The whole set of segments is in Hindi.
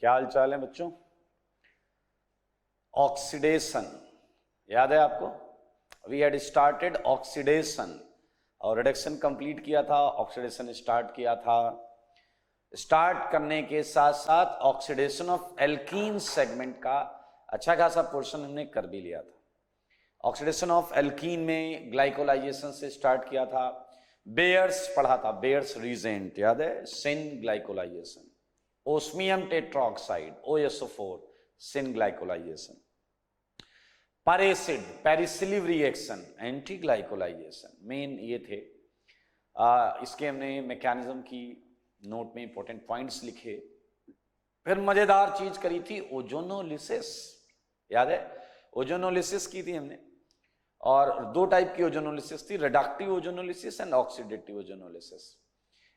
क्या हाल चाल है बच्चों? ऑक्सीडेशन याद है आपको? वी हैड स्टार्टेड ऑक्सीडेशन और रिडक्शन कंप्लीट किया था, ऑक्सीडेशन स्टार्ट किया था। स्टार्ट करने के साथ साथ ऑक्सीडेशन ऑफ एल्कीन सेगमेंट का अच्छा खासा पोर्शन हमने कर भी लिया था। ऑक्सीडेशन ऑफ एल्कीन में ग्लाइकोलाइजेशन से स्टार्ट किया था। बेयर्स पढ़ा था, बेयर्स रीजेंट याद है, सिन ग्लाइकोलाइजेशन। ओस्मियम टेट्राऑक्साइड OSO4 सिन ग्लाइकोलाइजेशन। पैरेसिड पेरिसिलिव रिएक्शन एंटी ग्लाइकोलाइजेशन, मेन ये थे। इसके हमने मैकेनिज्म की नोट में इंपॉर्टेंट पॉइंट्स लिखे। फिर मजेदार चीज करी थी ओजोनोलिसिस, याद है? ओजोनोलिसिस की थी हमने, और दो टाइप की ओजोनोलिसिस थी, reductive ozonolysis and oxidative ozonolysis.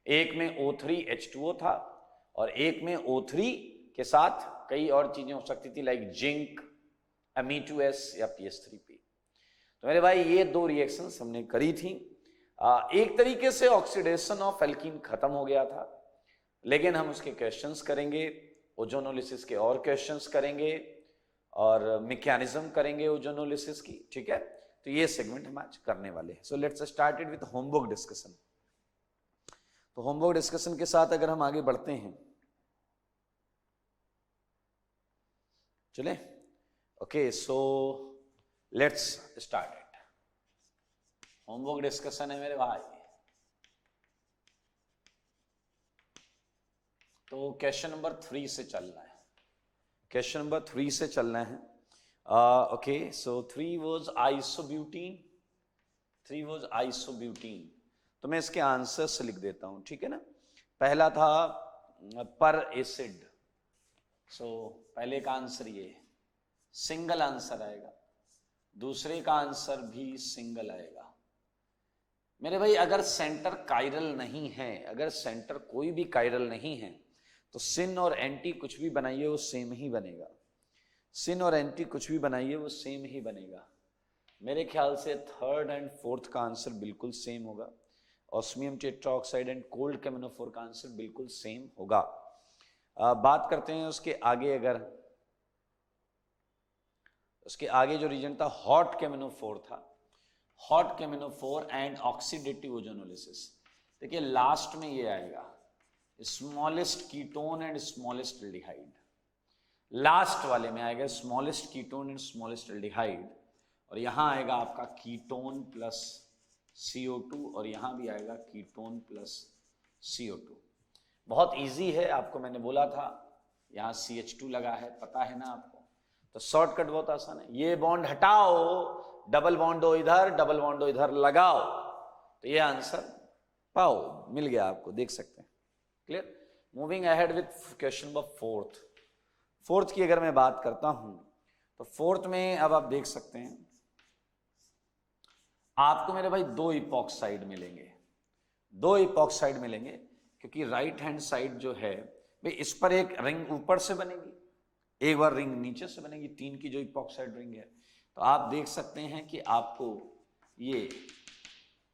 एक में O3H2O था और एक में O3 के साथ कई और चीजें हो सकती थी, लाइक जिंक, Me2S या PS3P। तो मेरे भाई ये दो रिएक्शंस हमने करी थी। एक तरीके से ऑक्सीडेशन ऑफ एल्कीन खत्म हो गया था, लेकिन हम उसके क्वेश्चंस करेंगे, ओजोनोलिसिस के और क्वेश्चंस करेंगे और मैकेनिज्म करेंगे ओजोनोलिसिस की, ठीक है? तो ये सेगमेंट हम आज करने वाले हैं। So let's start it with homework discussion. तो होमवर्क डिस्कशन के साथ अगर हम आगे बढ़ते हैं, चले? Okay, so let's start it. Homework discussion है मेरे भाई। तो क्वेश्चन नंबर 3 से चलना है, क्वेश्चन नंबर 3 से चलना है। Okay, so 3 was isobutene, 3 was isobutene. तो मैं इसके आंसर्स लिख देता हूं, ठीक है ना? पहला था पर एसिड, सो पहले का आंसर ये सिंगल आंसर आएगा, दूसरे का आंसर भी सिंगल आएगा। मेरे भाई अगर सेंटर कायरल नहीं है, अगर सेंटर कोई भी कायरल नहीं है, तो सिन और एंटी कुछ भी बनाइए वो सेम ही बनेगा। सिन और एंटी कुछ भी बनाइए वो सेम ही बनेगा। मेरे ख्याल से थर्ड एंड फोर्थ का आंसर बिल्कुल सेम होगा। ऑस्मियम टेट्राऑक्साइड एंड कोल्ड केमिनोफोर का आंसर बिल्कुल सेम होगा। बात करते हैं उसके आगे। अगर उसके आगे जो रीजन था हॉट केमिनोफोर था, hot K M N O four and oxidative ozonolysis. देखिए लास्ट में ये आएगा smallest ketone and smallest aldehyde, last वाले में आएगा smallest ketone and smallest aldehyde, और यहां आएगा आपका कीटोन प्लस CO2 और यहां भी आएगा कीटोन प्लस CO2। बहुत इजी है, आपको मैंने बोला था यहां CH2 लगा है, पता है ना आपको? तो शॉर्टकट बहुत आसान है, ये बॉन्ड हटाओ, डबल बॉन्ड हो इधर, डबल बॉन्ड हो इधर, लगाओ, तो ये आंसर पाओ, मिल गया आपको, देख सकते हैं। Clear? Moving ahead with question number fourth. Fourth की अगर मैं बात करता हूं तो फोर्थ में अब आप देख सकते हैं आपको मेरे भाई दो इपॉक्साइड मिलेंगे, दो इपॉक्साइड मिलेंगे, क्योंकि राइट हैंड साइड जो है भाई इस पर एक रिंग ऊपर से बनेगी, एक बार रिंग नीचे से बनेगी, 3 की जो इपॉक्साइड रिंग है। तो आप देख सकते हैं कि आपको ये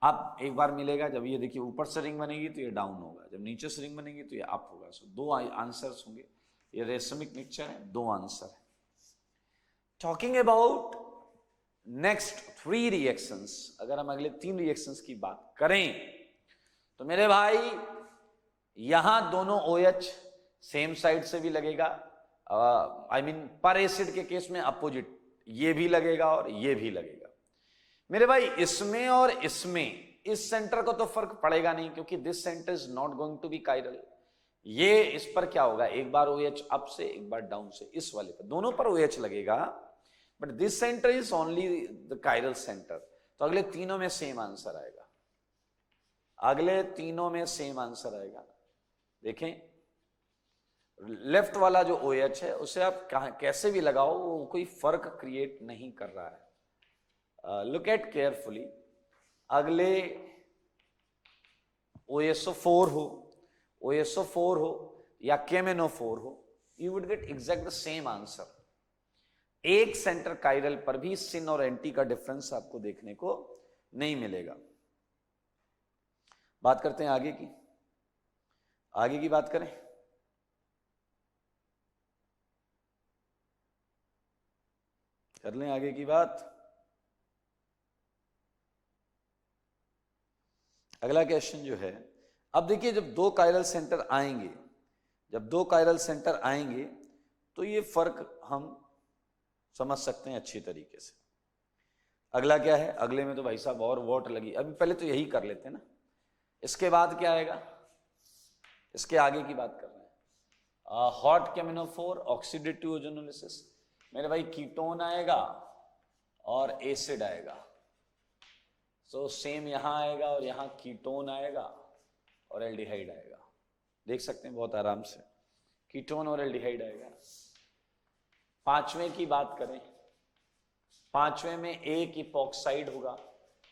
अब एक बार मिलेगा, जब ये देखिए ऊपर से रिंग बनेगी तो ये डाउन होगा, जब नीचे से रिंग बनेगी तो ये अप होगा। सो दो आंसर्स होंगे, ये रेशमिक मिक्सचर है, दो आंसर है। टॉकिंग अबाउट नेक्स्ट 3 रिएक्शंस, अगर हम अगले 3 रिएक्शंस की बात करें तो मेरे भाई यहां दोनों OH सेम साइड से भी लगेगा, आई मीन पर एसिड के केस में अपोजिट, ये भी लगेगा और ये भी लगेगा। मेरे भाई इसमें और इसमें इस सेंटर को तो फर्क पड़ेगा नहीं, क्योंकि this centre is not going to be chiral. ये इस पर क्या होगा, एक बार OH अप से एक बार डाउन से, इस वाले पर दोनों पर OH लगेगा, but this centre is only the chiral centre. तो अगले तीनों में सेम आंसर आएगा, अगले तीनों में सेम आंसर आएगा। देखें लेफ्ट वाला जो OH है उसे आप कैसे भी लगाओ वो कोई फर्क क्रिएट नहीं कर रहा है। लुक एट केयरफुली, अगले OSO4 हो या केमेनोफोर हो, you would gate exact the same answer. एक सेंटर कायरल पर भी सिन और एंटी का डिफरेंस आपको देखने को नहीं मिलेगा। बात करते हैं आगे की, आगे की बात करें। कर लें आगे की बात। अगला क्वेश्चन जो है, अब देखिए जब दो कायरल सेंटर आएंगे, जब दो कायरल सेंटर आएंगे तो ये फर्क हम समझ सकते हैं अच्छी तरीके से। अगला क्या है, अगले में तो भाई साहब और वॉट लगी, अभी पहले तो यही कर लेते हैं ना, इसके बाद क्या आएगा, इसके आगे की बात कर रहे हैं। हॉट केमिनोफोर ऑक्सीडेटिव ओजोनोलिसिस, मेरे भाई कीटोन आएगा और एसिड आएगा। सो सेम यहां आएगा और यहां कीटोन आएगा और एल्डिहाइड आएगा। देख सकते हैं बहुत आराम से, कीटोन और एल्डिहाइड आएगा। पांचवें की बात करें, पांचवें में एक इपॉक्साइड होगा।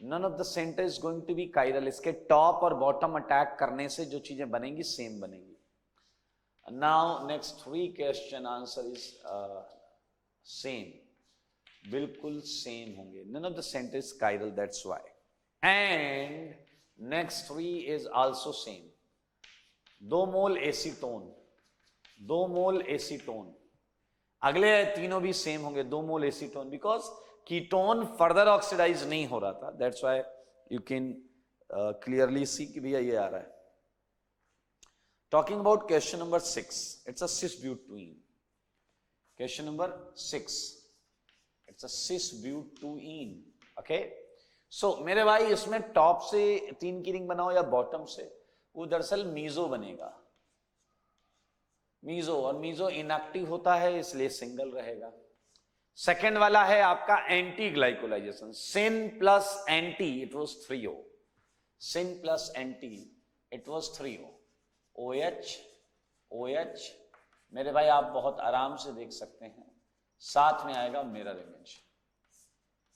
None of the centre is going to be chiral, इसके टॉप और बॉटम अटैक करने से जो चीजें बनेंगी सेम बनेंगी। Now next three question answer is same, बिल्कुल सेम होंगे। None of the centre is chiral, that's why. And next three is also same. 2 mole acetone, 2 mole acetone, अगले तीनों भी सेम होंगे, 2 mole acetone, because ketone further oxidise नहीं हो रहा था, that's why you can clearly see कि भैया ये आ रहा है। Talking about question number 6, it's a cis butene. Question number 6, it's a cis butene. Okay, so मेरे भाई इसमें टॉप से 3 की रिंग बनाओ या बॉटम से, वो दरअसल मीजो बनेगा, मीजो, और मीजो इनएक्टिव होता है इसलिए सिंगल रहेगा। सेकेंड वाला है आपका anti glycolisation, syn plus anti it was 3O, syn plus anti it was 3O, OH OH, मेरे भाई आप बहुत आराम से देख सकते हैं, साथ में आएगा mirror image.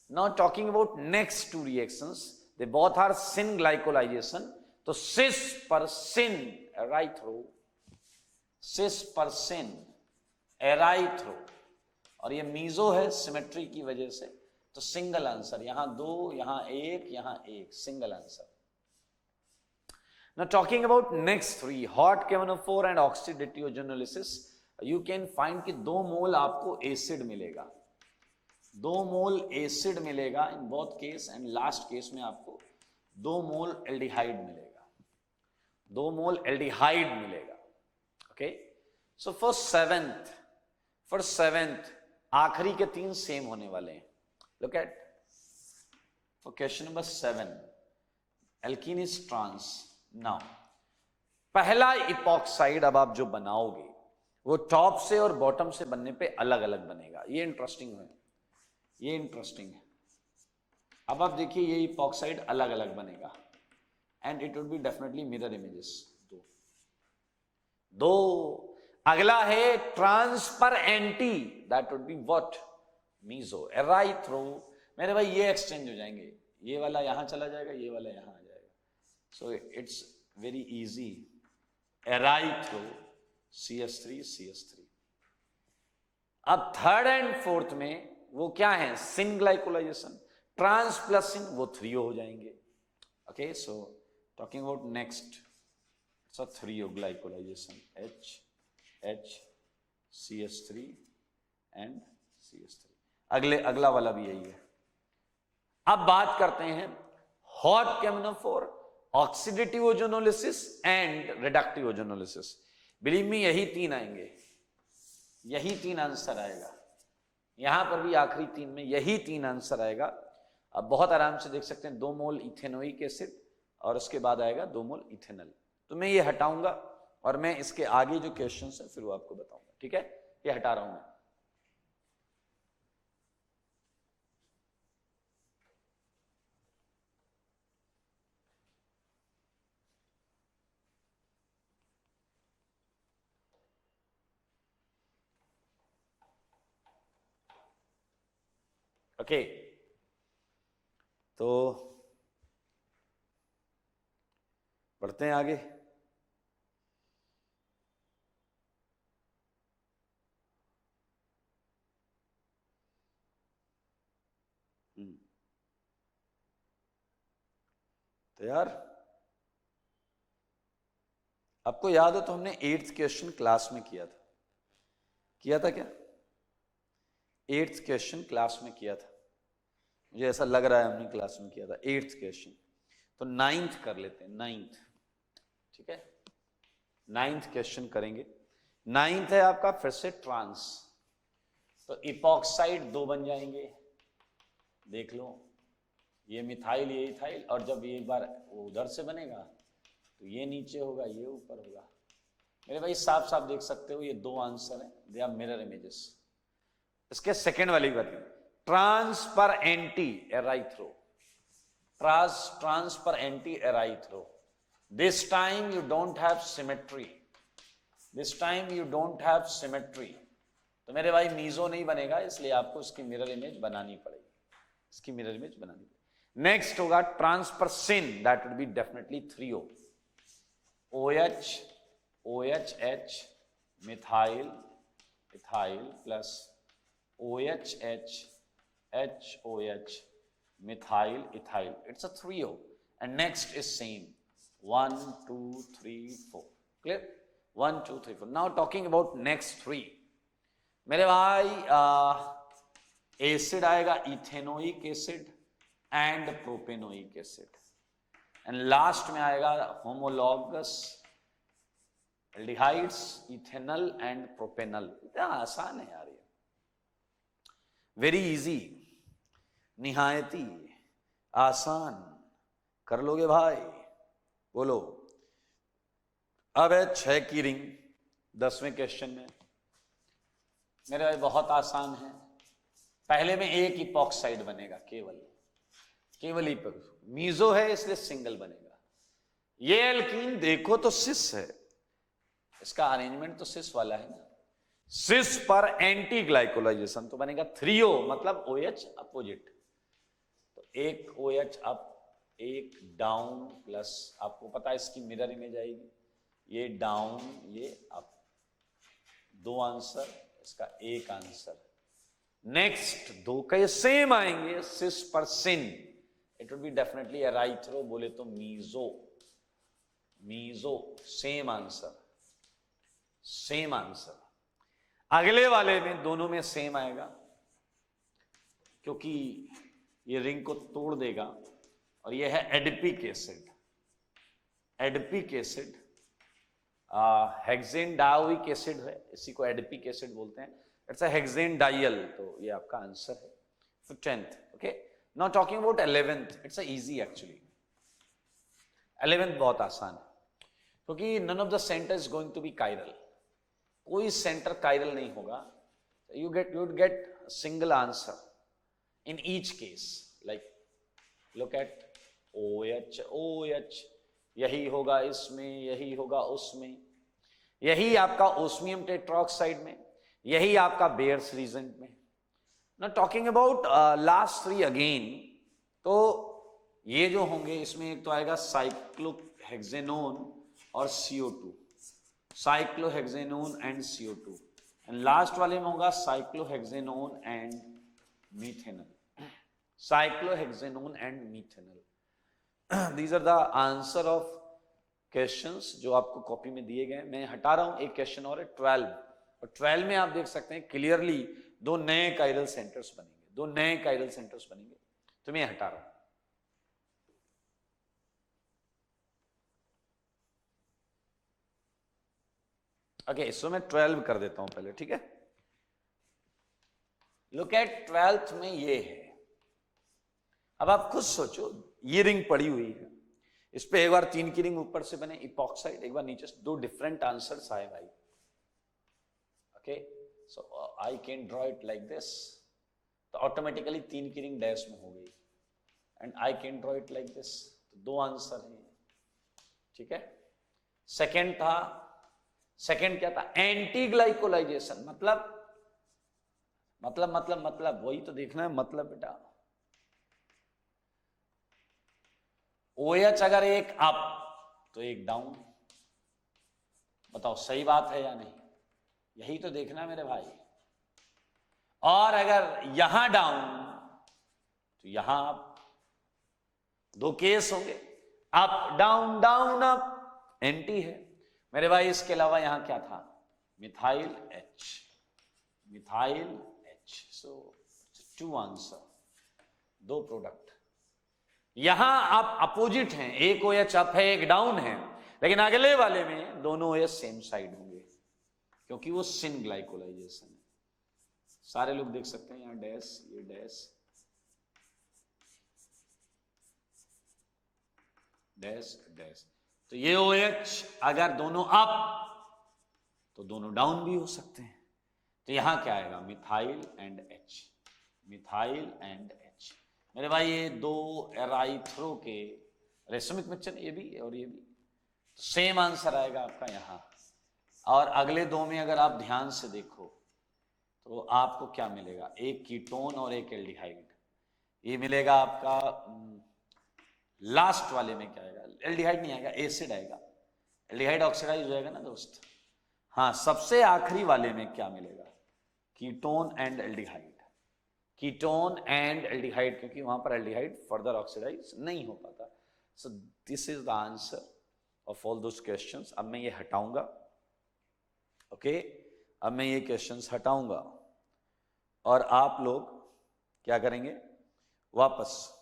Now talking about next 2 reactions, they both are syn glycolisation, तो सिस पर सिन एराइथ्रो, सिस पर सिन एराइथ्रो, और ये मीजो है सिमेट्री की वजह से, तो सिंगल आंसर, यहां 2 यहां 1 यहां 1, single answer. Now talking about next 3, hot K M N O four and oxidative ozonolysis, you can find कि 2 मोल आपको एसिड मिलेगा, 2 मोल एसिड मिलेगा in both case, and last case में आपको 2 मोल एल्डिहाइड मिलेगा, 2 मोल एल्डिहाइड मिलेगा। ओके, सो फॉर सेवेंथ आखिरी के 3 सेम होने वाले हैं। Look at for question number 7, alkene is trans. Now पहला इपॉक्साइड अब आप जो बनाओगे वो टॉप से और बॉटम से बनने पे अलग अलग बनेगा, ये इंटरेस्टिंग है, ये इंटरेस्टिंग है। अब आप देखिए ये इपॉक्साइड अलग अलग बनेगा, and it would be definitely mirror images, दो। अगला है ट्रांस पर anti, that would be what, meso erythro, मेरे भाई ये एक्सचेंज हो जाएंगे, ये वाला यहां चला जाएगा, ये वाला यहां आ जाएगा, so it's very easy, erythro CH3 CH3। अब थर्ड एंड फोर्थ में वो क्या है, सिन ग्लाइकोलाइजेशन, ट्रांस प्लस सिन वो 3O हो जाएंगे। Okay, so talking about next, it's a 3O ग्लाइकोलाइजेशन, H CH3 and CH3। अगला वाला भी यही है। अब बात करते हैं hot K M N O four, oxidative ozonolysis and reductive ozonolysis. Believe me यही 3 आएंगे, यही 3 आंसर आएगा, यहां पर भी आखिरी 3 में यही 3 आंसर आएगा। अब बहुत आराम से देख सकते हैं 2 मोल इथेनोइक एसिड और उसके बाद आएगा 2 मोल इथेनॉल। तो मैं ये हटाऊंगा और मैं इसके आगे जो क्वेश्चन है फिर वो आपको बताऊंगा, ठीक है, ये हटा रहा हूं मैं। ओके, तो बढ़ते हैं आगे। तो यार आपको याद हो तो हमने 8th क्वेश्चन क्लास में किया था क्या? 8th क्वेश्चन क्लास में किया था, मुझे ऐसा लग रहा है हमने क्लास में किया था 8th क्वेश्चन। तो 9th कर लेते हैं, 9th, ठीक है, 9th क्वेश्चन करेंगे। 9th है आपका फिर से ट्रांस, तो इपॉक्साइड 2 बन जाएंगे, देख लो, ये मिथाइल ये इथाइल, और जब ये एक बार उधर से बनेगा तो ये नीचे होगा ये ऊपर होगा। मेरे भाई साफ साफ देख सकते हो ये 2 आंसर हैं, दे आर मिरर इमेजेस। इसके सेकेंड वाली बात, ट्रांस पर एंटी एराइथ्रो, ट्रांस पर anti erythro, this time you don't have symmetry, this time you don't have symmetry. तो मेरे भाई मीजो नहीं बनेगा, इसलिए आपको इसकी मिरर इमेज बनानी पड़ेगी, इसकी मिरर इमेज बनानी पड़ेगी। नेक्स्ट होगा ट्रांसपर्सिन, that would be definitely 3O, OH OHH methyl ethyl plus OHH HOH methyl ethyl, it's a 3O, and next is same 1 2 3 4, clear? 1 2 3 4. Now talking about next 3, मेरे भाई एसिड आएगा ethanoic acid and propanoic acid, and last में आएगा homologous aldehydes ethanal and propanal. इतना आसान है यार ये, वेरी इजी, निहायती आसान, कर लोगे भाई, बोलो। अब है 6 की रिंग 10वें क्वेश्चन में, मेरे भाई बहुत आसान है। पहले में एक इपॉक्साइड बनेगा, केवल मीजो है इसलिए सिंगल बनेगा। ये एल्कीन देखो तो सिस है, इसका अरेंजमेंट तो सिस वाला है ना, सिस पर एंटी ग्लाइकोलाइजेशन तो बनेगा 3O, मतलब OH अपोजिट, तो एक OH अप एक डाउन प्लस, आपको पता है इसकी मिरर इमेज आएगी, ये डाउन ये अप, 2 आंसर, इसका एक आंसर। नेक्स्ट 2 का ये सेम आएंगे, सिस पर syn, it would be definitely erythro, बोले तो meso, same answer, same answer. अगले वाले में दोनों में सेम आएगा, क्योंकि ये रिंग को तोड़ देगा, और ये है adipic acid, adipic acid, hexane dioic acid है, इसी को एडिपिक एसिड बोलते हैं, इट्स अ हेक्सेन डाइल, तो ये आपका आंसर है फिर 10th। Okay, now talking about 11th, it's a easy actually, 11th बहुत आसान है, क्योंकि none of the centre is going to be chiral, कोई सेंटर कायरल नहीं होगा, you would get single answer in each case, like look at OH OH, यही होगा इसमें, यही होगा उसमें, यही आपका ओस्मियम टेट्राऑक्साइड में, यही आपका बेयर्स रीजेंट में। ना टॉकिंग अबाउट लास्ट 3 अगेन, तो ये जो होंगे इसमें एक तो आएगा साइक्लोहेक्सेनोन और CO2, cyclohexanone and CO2, and last वाले में होगा cyclohexanone and methanal, cyclohexanone and methanal. These are the answer of questions जो आपको कॉपी में दिए गए। मैं हटा रहा हूं, एक क्वेश्चन और है 12, और 12 में आप देख सकते हैं क्लियरली 2 नए कायरल सेंटर्स बनेंगे, 2 नए कायरल सेंटर्स बनेंगे, तो मैं हटा रहा हूं। ओके, इसको मैं 12 कर देता हूं पहले, ठीक है। लुक एट 12th में ये है, अब आप खुद सोचो, ये रिंग पड़ी हुई है, इस पे एक बार 3 की रिंग ऊपर से बने इपॉक्साइड, एक बार नीचे से, 2 डिफरेंट आंसर्स आए भाई। Okay, so I can draw it like this, तो ऑटोमेटिकली 3 की रिंग डैश में हो गई, and I can draw it like this, तो 2 आंसर हैं, ठीक है। सेकेंड था, सेकेंड क्या था, एंटी ग्लाइकोलाइजेशन, मतलब वही तो देखना है, मतलब बेटा OH अगर एक अप तो एक डाउन, बताओ सही बात है या नहीं, यही तो देखना है मेरे भाई। और अगर यहां डाउन तो यहां अप, 2 केस होंगे, up down down up, anti है मेरे भाई। इसके अलावा यहां क्या था, methyl H, methyl H, H. So 2 answer, 2 product. यहां आप अपोजिट हैं, एक OH अप है एक डाउन है, लेकिन अगले वाले में दोनों OH सेम साइड होंगे क्योंकि वो सिन ग्लाइकोलाइजेशन है। सारे लोग देख सकते हैं यहां डैश, ये डैश डैश डैश। तो ये OH अगर दोनों अप तो दोनों डाउन भी हो सकते हैं। तो यहां क्या आएगा, methyl and H, methyl and H। मेरे भाई ये 2 एराइथ्रो के रेशमिक मिक्सचर, ये भी और ये भी, तो सेम आंसर आएगा आपका यहां। और अगले 2 में अगर आप ध्यान से देखो तो आपको क्या मिलेगा, एक कीटोन और एक एल्डिहाइड। ये मिलेगा आपका लास्ट वाले में क्या आएगा, एल्डिहाइड नहीं आएगा, एसिड आएगा। एल्डिहाइड ऑक्सीडाइज हो जाएगा ना दोस्त। हाँ, सबसे आखिरी वाले में क्या मिलेगा, ketone and aldehyde, ketone and aldehyde, क्योंकि वहां पर एल्डिहाइड फर्दर ऑक्सीडाइज नहीं हो पाता। So this is the answer of all those questions. अब मैं ये हटाऊंगा, ओके अब मैं ये क्वेश्चंस हटाऊंगा और आप लोग क्या करेंगे, वापस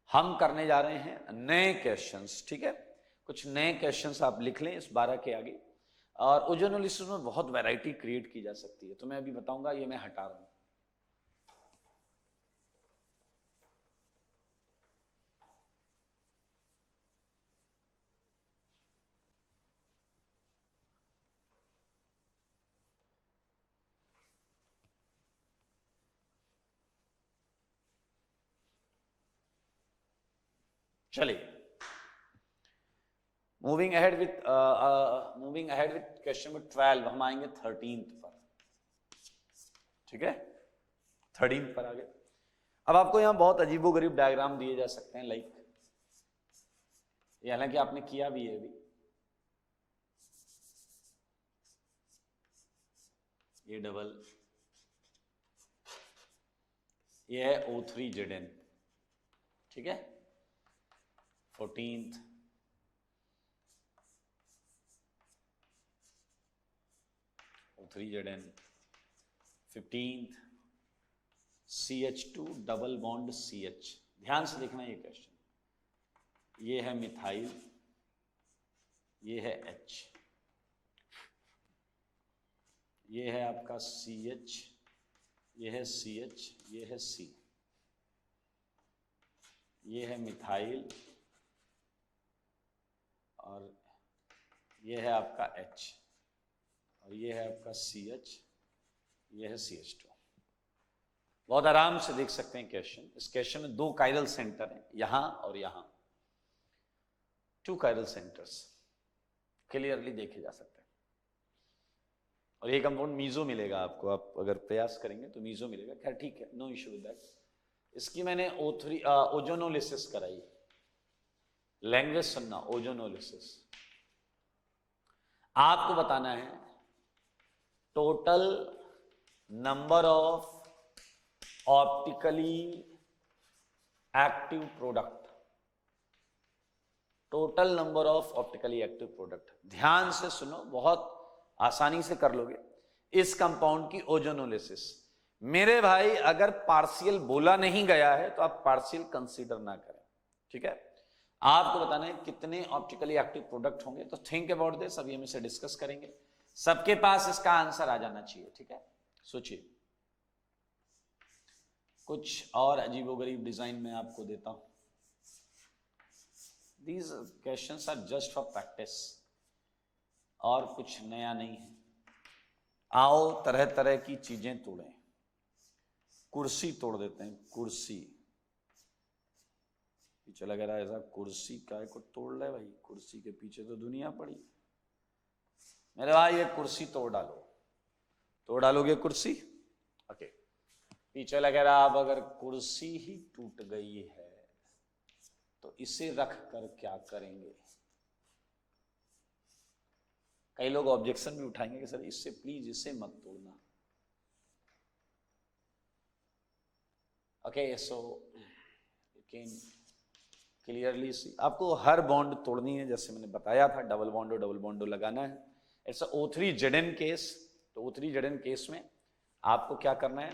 हम करने जा रहे हैं नए क्वेश्चंस, ठीक है। कुछ नए क्वेश्चंस आप लिख लें इस 12 के आगे। और ओजोनोलिसिस में बहुत वैरायटी क्रिएट की जा सकती है, तो मैं अभी बताऊंगा, ये मैं हटा रहा हूं। चलिए, moving ahead with question number 12, हम आएंगे 13th पर, ठीक है 13th पर आगे। अब आपको यहां बहुत अजीबोगरीब डायग्राम दिए जा सकते हैं, लाइक ये हालांकि आपने किया भी है अभी, ये डबल, ये है O3Zn, ठीक है 14th, O3Zn, 15th CH2 double bond CH। ध्यान से देखना ये क्वेश्चन, ये है मिथाइल, ये है H, ये है आपका CH, ये है CH, ये है C, ये है मिथाइल और ये है आपका H और ये है आपका CH, ये है CH2। बहुत आराम से देख सकते हैं क्वेश्चन। इस क्वेश्चन में 2 कायरल सेंटर हैं, यहां और यहां, 2 कायरल सेंटर्स क्लियरली देखे जा सकते हैं। और ये कंपाउंड मीजो मिलेगा आपको, आप अगर प्रयास करेंगे तो मीजो मिलेगा। खैर ठीक है, नो इश्यू विद दैट। इसकी मैंने ओजोनोलिसिस कराई, लैंग्वेज सुनना, ओजोनोलिसिस। आपको बताना है total number of optically active product, total number of optically active product. ध्यान से सुनो, बहुत आसानी से कर लोगे इस कंपाउंड की ओजोनोलिसिस। मेरे भाई अगर पार्शियल बोला नहीं गया है तो आप पार्शियल कंसीडर ना करें, ठीक है। आपको बताना है कितने ऑप्टिकली एक्टिव प्रोडक्ट होंगे, तो थिंक अबाउट दिस, अभी हम इसे डिस्कस करेंगे। सबके पास इसका आंसर आ जाना चाहिए, ठीक है। सोचिए, कुछ और अजीबोगरीब डिजाइन में आपको देता हूं। These questions are just for practice, और कुछ नया नहीं है। आओ तरह तरह की चीजें तोड़ें। कुर्सी तोड़ देते हैं, कुर्सी। पीछे लग रहा है ऐसा, कुर्सी काय को तोड़ ले भाई, कुर्सी के पीछे तो दुनिया पड़ी। मेरे भाई ये कुर्सी तोड़ डालो, तोड़ डालोगे कुर्सी, ओके। पीछे लग रहा, अब अगर कुर्सी ही टूट गई है तो इसे रख कर क्या करेंगे। कई लोग ऑब्जेक्शन भी उठाएंगे कि सर इससे प्लीज इसे मत तोड़ना, okay. So you can clearly सी, आपको हर बॉन्ड तोड़नी है, जैसे मैंने बताया था, डबल बॉन्डो लगाना है। It's O3Zn case. तो O3Zn केस में आपको क्या करना है,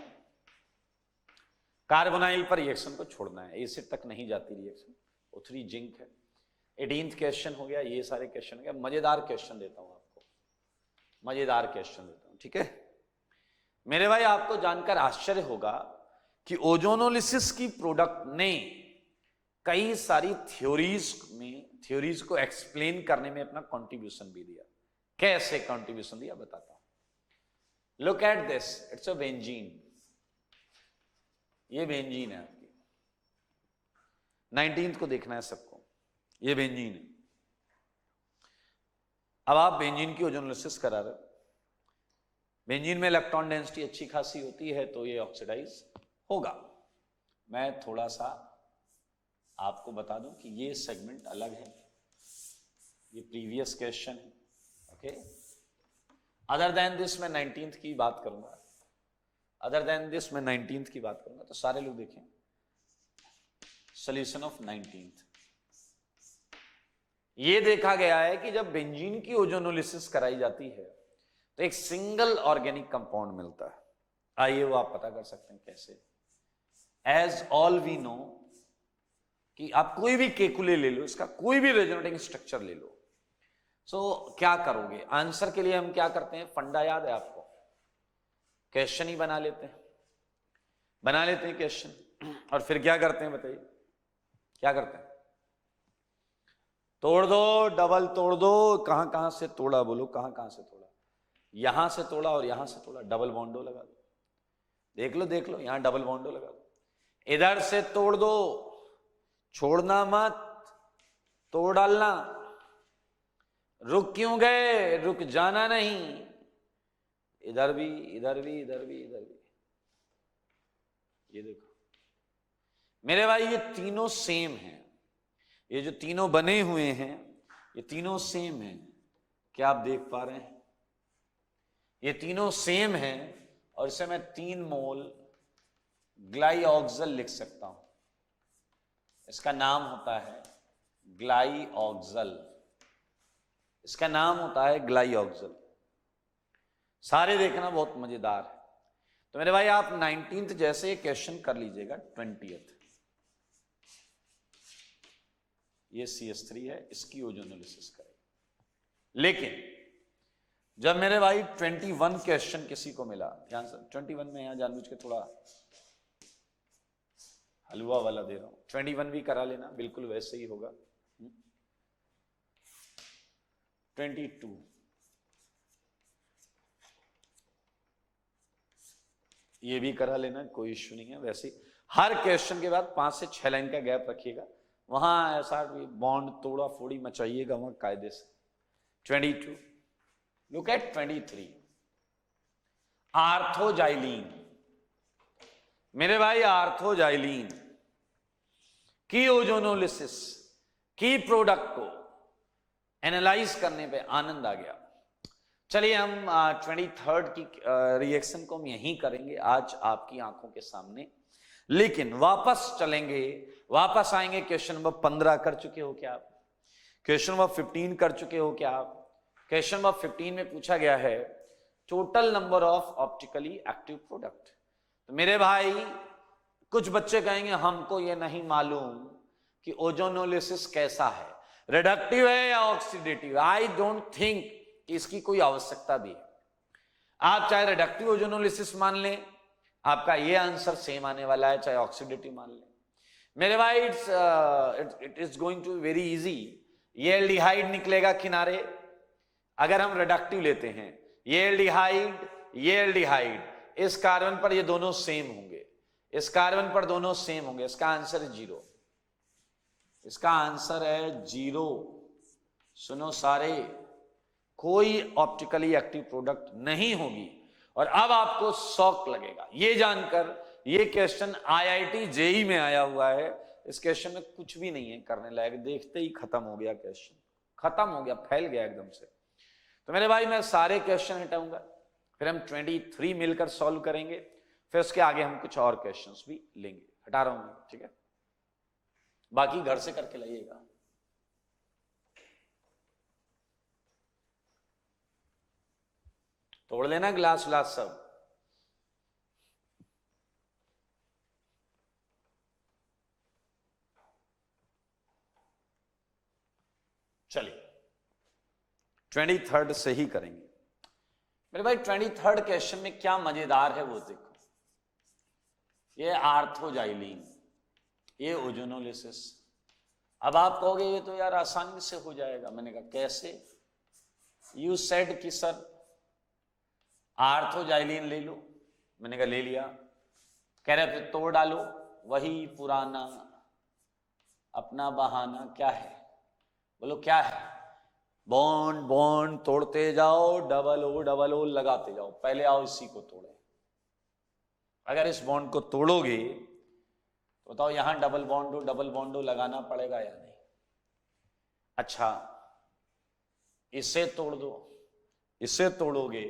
कार्बोनाइल पर रिएक्शन को छोड़ना है, एसिड तक नहीं जाती रिएक्शन। O3 जिंक है। 18th क्वेश्चन हो गया, ये सारे क्वेश्चन हो गया। मजेदार क्वेश्चन देता हूं आपको, मजेदार क्वेश्चन देता हूं, ठीक है मेरे भाई। आपको जानकर आश्चर्य होगा कि ओजोनोलिसिस की प्रोडक्ट ने कई सारी थ्योरीज को एक्सप्लेन करने में अपना कंट्रीब्यूशन भी दिया। कैसे कंट्रीब्यूशन दिया बताता हूं। Look at this, it's a benzene. ये बेंजीन है आपकी, 19th को देखना है सबको। ये बेंजीन है। अब आप बेंजीन की ओजोनोलिसिस करा रहे हो। बेंजीन में इलेक्ट्रॉन डेंसिटी अच्छी खासी होती है, तो ये ऑक्सीडाइज होगा। मैं थोड़ा सा आपको बता दूं कि ये सेगमेंट अलग है, ये प्रीवियस क्वेश्चन है, ओके। अदर देन दिस मैं 19th की बात करूंगा, अदर देन दिस मैं 19th की बात करूंगा। तो सारे लोग देखें, सॉल्यूशन ऑफ 19th। ये देखा गया है कि जब बेंजीन की ओजोनोलिसिस कराई जाती है तो एक सिंगल ऑर्गेनिक कंपाउंड मिलता है। आइए वो आप पता कर सकते हैं कैसे। एज ऑल वी नो कि आप कोई भी केकुले ले लो, इसका कोई भी रेजोनेटिंग स्ट्रक्चर ले लो, सो क्या करोगे? आंसर के लिए हम क्या करते हैं, फंडा याद है आपको, क्वेश्चन ही बना लेते हैं क्वेश्चन, और फिर क्या करते हैं बताइए, क्या करते हैं? तोड़ दो, डबल तोड़ दो। कहां से तोड़ा, बोलो कहां से तोड़ा? यहां से तोड़ा और यहां से तोड़ा, डबल बॉन्डो लगा दो। देख लो यहां डबल बॉन्डो लगा दो। इधर से तोड़ दो, छोड़ना मत, तोड़ डालना। रुक क्यों गए? रुक जाना नहीं। इधर भी, इधर भी, इधर भी, इधर भी। ये देखो मेरे भाई, ये तीनों सेम हैं। ये जो तीनों बने हुए हैं, ये तीनों सेम हैं। क्या आप देख पा रहे हैं? ये तीनों सेम हैं, और इसे मैं 3 मोल ग्लाइऑक्सल लिख सकता हूं। इसका नाम होता है ग्लाइऑक्सल। इसका नाम होता है ग्लाइऑक्सल। सारे देखना बहुत मजेदार है। तो मेरे भाई आप 19th जैसे क्वेश्चन कर लीजिएगा 20th। ये CH3 है, इसकी ओजोनोलिसिस करेंगे। लेकिन जब मेरे भाई 21 क्वेश्चन किसी को मिला, ध्यान से 21 में यहां जानबूझ के थोड़ा हलवा वाला दे रहा हूं, 21 भी करा लेना, बिल्कुल वैसे ही होगा। 22 ये भी करा लेना, कोई इश्यू नहीं है। वैसे हर क्वेश्चन के बाद 5 से 6 लाइन का गैप रखिएगा, वहां ऐसा बॉन्ड तोड़ा फोड़ी मचाइएगा वहां कायदे से। 22, लुक एट 23, आर्थोजाइलीन। मेरे भाई आर्थोजाइलीन की ओजोनोलिसिस की प्रोडक्ट को एनालाइज करने पे आनंद आ गया। चलिए हम 23rd की रिएक्शन को हम यहीं करेंगे आज आपकी आंखों के सामने। लेकिन वापस चलेंगे, वापस आएंगे। क्वेश्चन नंबर 15 कर चुके हो क्या आप? क्वेश्चन नंबर 15 कर चुके हो क्या आप? क्वेश्चन नंबर 15 में पूछा गया है total number of optically active product. तो मेरे भाई कुछ बच्चे कहेंगे हमको ये नहीं मालूम कि ओजोनोलिसिस कैसा है, रिडक्टिव है या ऑक्सीडेटिव। आई डोंट थिंक कि इसकी कोई आवश्यकता भी है। आप चाहे रिडक्टिव ओजोनोलिसिस मान लें, आपका ये आंसर सेम आने वाला है, चाहे ऑक्सीडेटिव मान लें। मेरे भाई it is going to very easy. ये एल्डिहाइड निकलेगा किनारे, अगर हम रिडक्टिव लेते हैं, ये एल्डिहाइड, ये एल्डिहाइड, इस कार्बन पर ये दोनों सेम होंगे, इस कार्बन पर दोनों सेम होंगे। इसका आंसर है 0। इसका आंसर है 0। सुनो सारे, कोई ऑप्टिकली एक्टिव प्रोडक्ट नहीं होगी। और अब आपको शॉक लगेगा ये जानकर, ये क्वेश्चन IIT JEE में आया हुआ है। इस क्वेश्चन में कुछ भी नहीं है करने लायक, देखते ही खत्म हो गया क्वेश्चन, खत्म हो गया, फैल गया एकदम से। तो मेरे भाई मैं सारे क्वेश्चन हटाऊंगा, फिर हम 23 मिलकर सॉल्व करेंगे, फिर उसके आगे हम कुछ और क्वेश्चंस भी लेंगे। हटा रहा हूं, ठीक है? बाकी घर से करके लाइएगा। तोड़ लेना ग्लास व्लास सब। चलिए 23rd से ही करेंगे मेरे भाई। 23rd क्वेश्चन में क्या मजेदार है वो देखो। ये आर्थोजाइलिन, ये ओजोनोलिसिस। अब आप कहोगे ये तो यार आसानी से हो जाएगा। मैंने कहा कैसे? यू सेड कि सर आर्थोजाइलिन ले लो। मैंने कहा ले लिया। कह रहे फिर तोड़ डालो, वही पुराना अपना बहाना। क्या है? बोलो क्या है? बॉन्ड बॉन्ड तोड़ते जाओ, डबल ओ लगाते जाओ। पहले आओ इसी को तोड़े। अगर इस बॉन्ड को तोड़ोगे तो बताओ यहां डबल बॉन्ड लगाना पड़ेगा या नहीं? अच्छा इसे तोड़ दो, इसे तोड़ोगे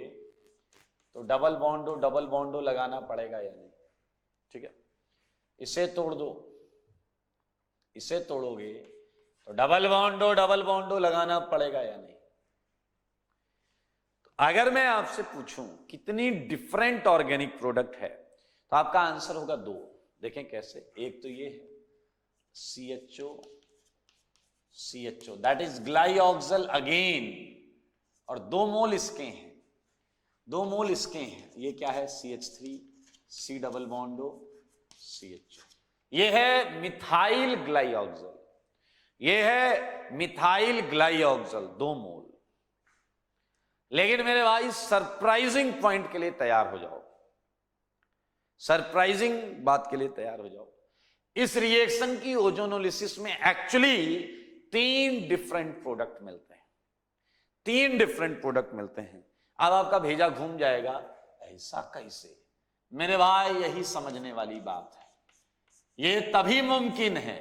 तो डबल बॉन्ड लगाना पड़ेगा या नहीं? ठीक है। इसे तोड़ दो, इसे तोड़ोगे तो डबल बॉन्ड लगाना पड़ेगा या नहीं? तो अगर मैं आपसे पूछूं कितनी डिफरेंट ऑर्गेनिक प्रोडक्ट है तो आपका आंसर होगा 2। देखें कैसे। एक तो ये है CHO दैट इज ग्लाइऑक्सल अगेन, और 2 मोल इसके हैं, 2 मोल इसके हैं। ये क्या है? CH3 C double bond O CHO। ये है मिथाइल ग्लाइऑक्सल, ये है मिथाइल ग्लाइऑक्सल 2 मोल। लेकिन मेरे भाई सरप्राइजिंग पॉइंट के लिए तैयार हो जाओ, सरप्राइजिंग बात के लिए तैयार हो जाओ। इस रिएक्शन की ओजोनोलिसिस में एक्चुअली 3 डिफरेंट प्रोडक्ट मिलते हैं, 3 डिफरेंट प्रोडक्ट मिलते हैं। अब आपका भेजा घूम जाएगा, ऐसा कैसे? मेरे भाई यही समझने वाली बात है। ये तभी मुमकिन है,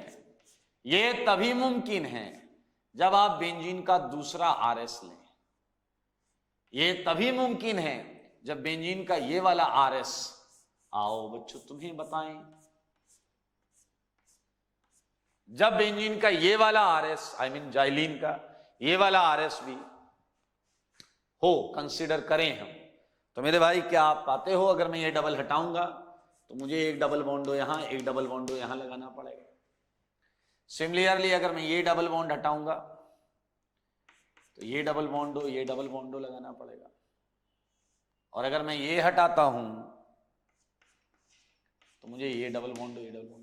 ये तभी मुमकिन है जब आप बेंजीन का दूसरा RS लें। ये तभी मुमकिन है जब बेंजीन का ये वाला RS, आओ बच्चों तुम्हें बताएं, जब बेंजीन का ये वाला RS आई मीन जाइलिन का ये वाला RS भी हो, कंसीडर करें हम, तो मेरे भाई क्या आप पाते हो? अगर मैं ये डबल हटाऊंगा तो मुझे एक डबल बॉन्डो यहां, एक डबल बॉन्डो यहां लगाना पड़ेगा। सिमिलरली अगर मैं ये डबल बॉन्ड हटाऊंगा तो ये डबल बॉन्डो लगाना पड़ेगा। और अगर मैं ये हटाता हूं तो मुझे ये डबल बॉन्डो लगाना।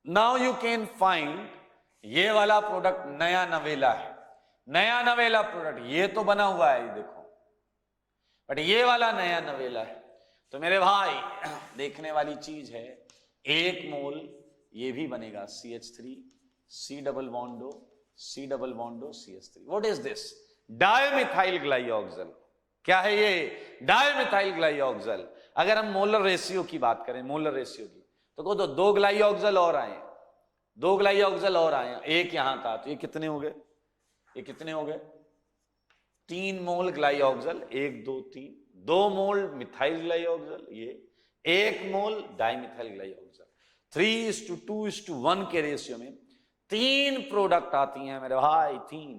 नाउ यू कैन फाइंड ये वाला प्रोडक्ट नया नवेला है, नया नवेला प्रोडक्ट ये तो बना हुआ है, ये देखो, बट ये वाला नया नवेला है। तो मेरे भाई देखने वाली चीज है, 1 मोल ये भी बनेगा CH3 C double bond O CH3। What is this? Dimethyl glyoxal. क्या है ये? Dimethyl glyoxal. अगर हम मोलर रेशियो की बात करें, मोलर रेशियो की, तो को 2 ग्लाइऑक्सल और आए, 2 ग्लाइऑक्सल और आए, एक यहां था, तो ये कितने हो गए? ये कितने हो गए? 3 मोल ग्लाइऑक्सल, 1 2 3, 2 मोल मिथाइल ग्लाइऑक्सल, ये 1 मोल डाइमिथाइल ग्लाइऑक्सल। 3:2:1 के रेशियो में 3 प्रोडक्ट आती हैं मेरे भाई, 3।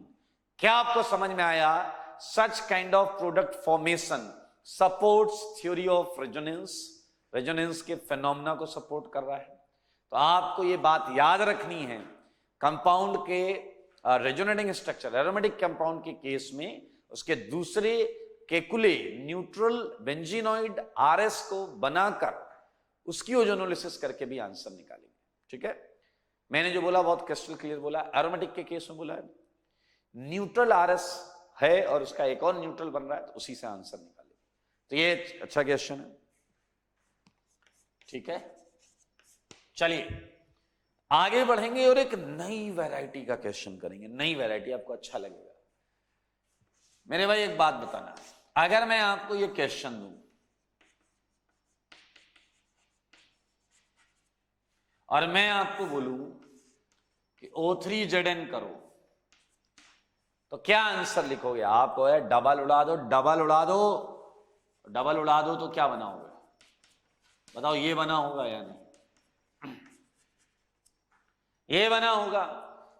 क्या आपको समझ में आया? Such kind of product formation supports theory of resonance, resonance के फिनोमेना को सपोर्ट कर रहा है। तो आपको ये बात याद रखनी है, कंपाउंड के रेजोनेटिंग स्ट्रक्चर, एरोमेटिक कंपाउंड के केस में उसके दूसरे केकुले न्यूट्रल बेंजीनॉइड RS को बनाकर उसकी ओजोनोलिसिस करके भी आंसर निकालेंगे। ठीक है, मैंने जो बोला बहुत क्रिस्टल क्लियर बोला। एरोमेटिक के केस में बोला है न्यूट्रल RS है और उसका एक और न्यूट्रल बन रहा है, तो उसी से आंसर निकालेंगे। तो ये अच्छा क्वेश्चन है। ठीक है, चलिए आगे बढ़ेंगे और एक नई वैरायटी का क्वेश्चन करेंगे। नई वैरायटी आपको अच्छा लगेगा। मेरे भाई एक बात बताना, अगर मैं आपको ये क्वेश्चन दूं और मैं आपको बोलूं कि O3Zn करो, तो क्या आंसर लिखोगे? आपको है डबल उड़ा दो, डबल उड़ा दो, डबल उड़ा दो, तो क्या बनाओगे? बताओ, ये बना होगा या नहीं? ये बना होगा।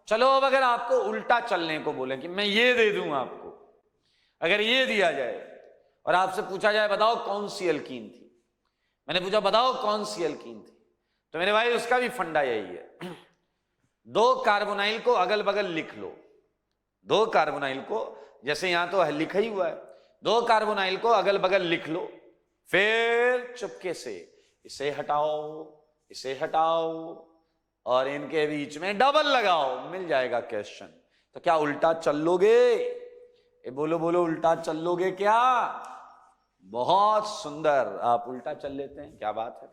चलो अब अगर आपको उल्टा चलने को बोले कि मैं ये दे दूं आपको, अगर ये दिया जाए और आपसे पूछा जाए बताओ कौन सी एल्कीन थी, मैंने पूछा बताओ कौन सी एल्कीन थी, तो मेरे भाई उसका भी फंडा यही है, दो कार्बोनाइल को अगल बगल लिख लो, दो कार्बोनाइल को, जैसे यहां तो लिखा ही हुआ है, दो कार्बोनाइल को अगल बगल लिख लो, फिर चुपके से इसे हटाओ, इसे हटाओ और इनके बीच में डबल लगाओ, मिल जाएगा क्वेश्चन। तो क्या उल्टा चल लोगे? ये बोलो बोलो, उल्टा चल लोगे क्या? बहुत सुंदर, आप उल्टा चल लेते हैं, क्या बात है।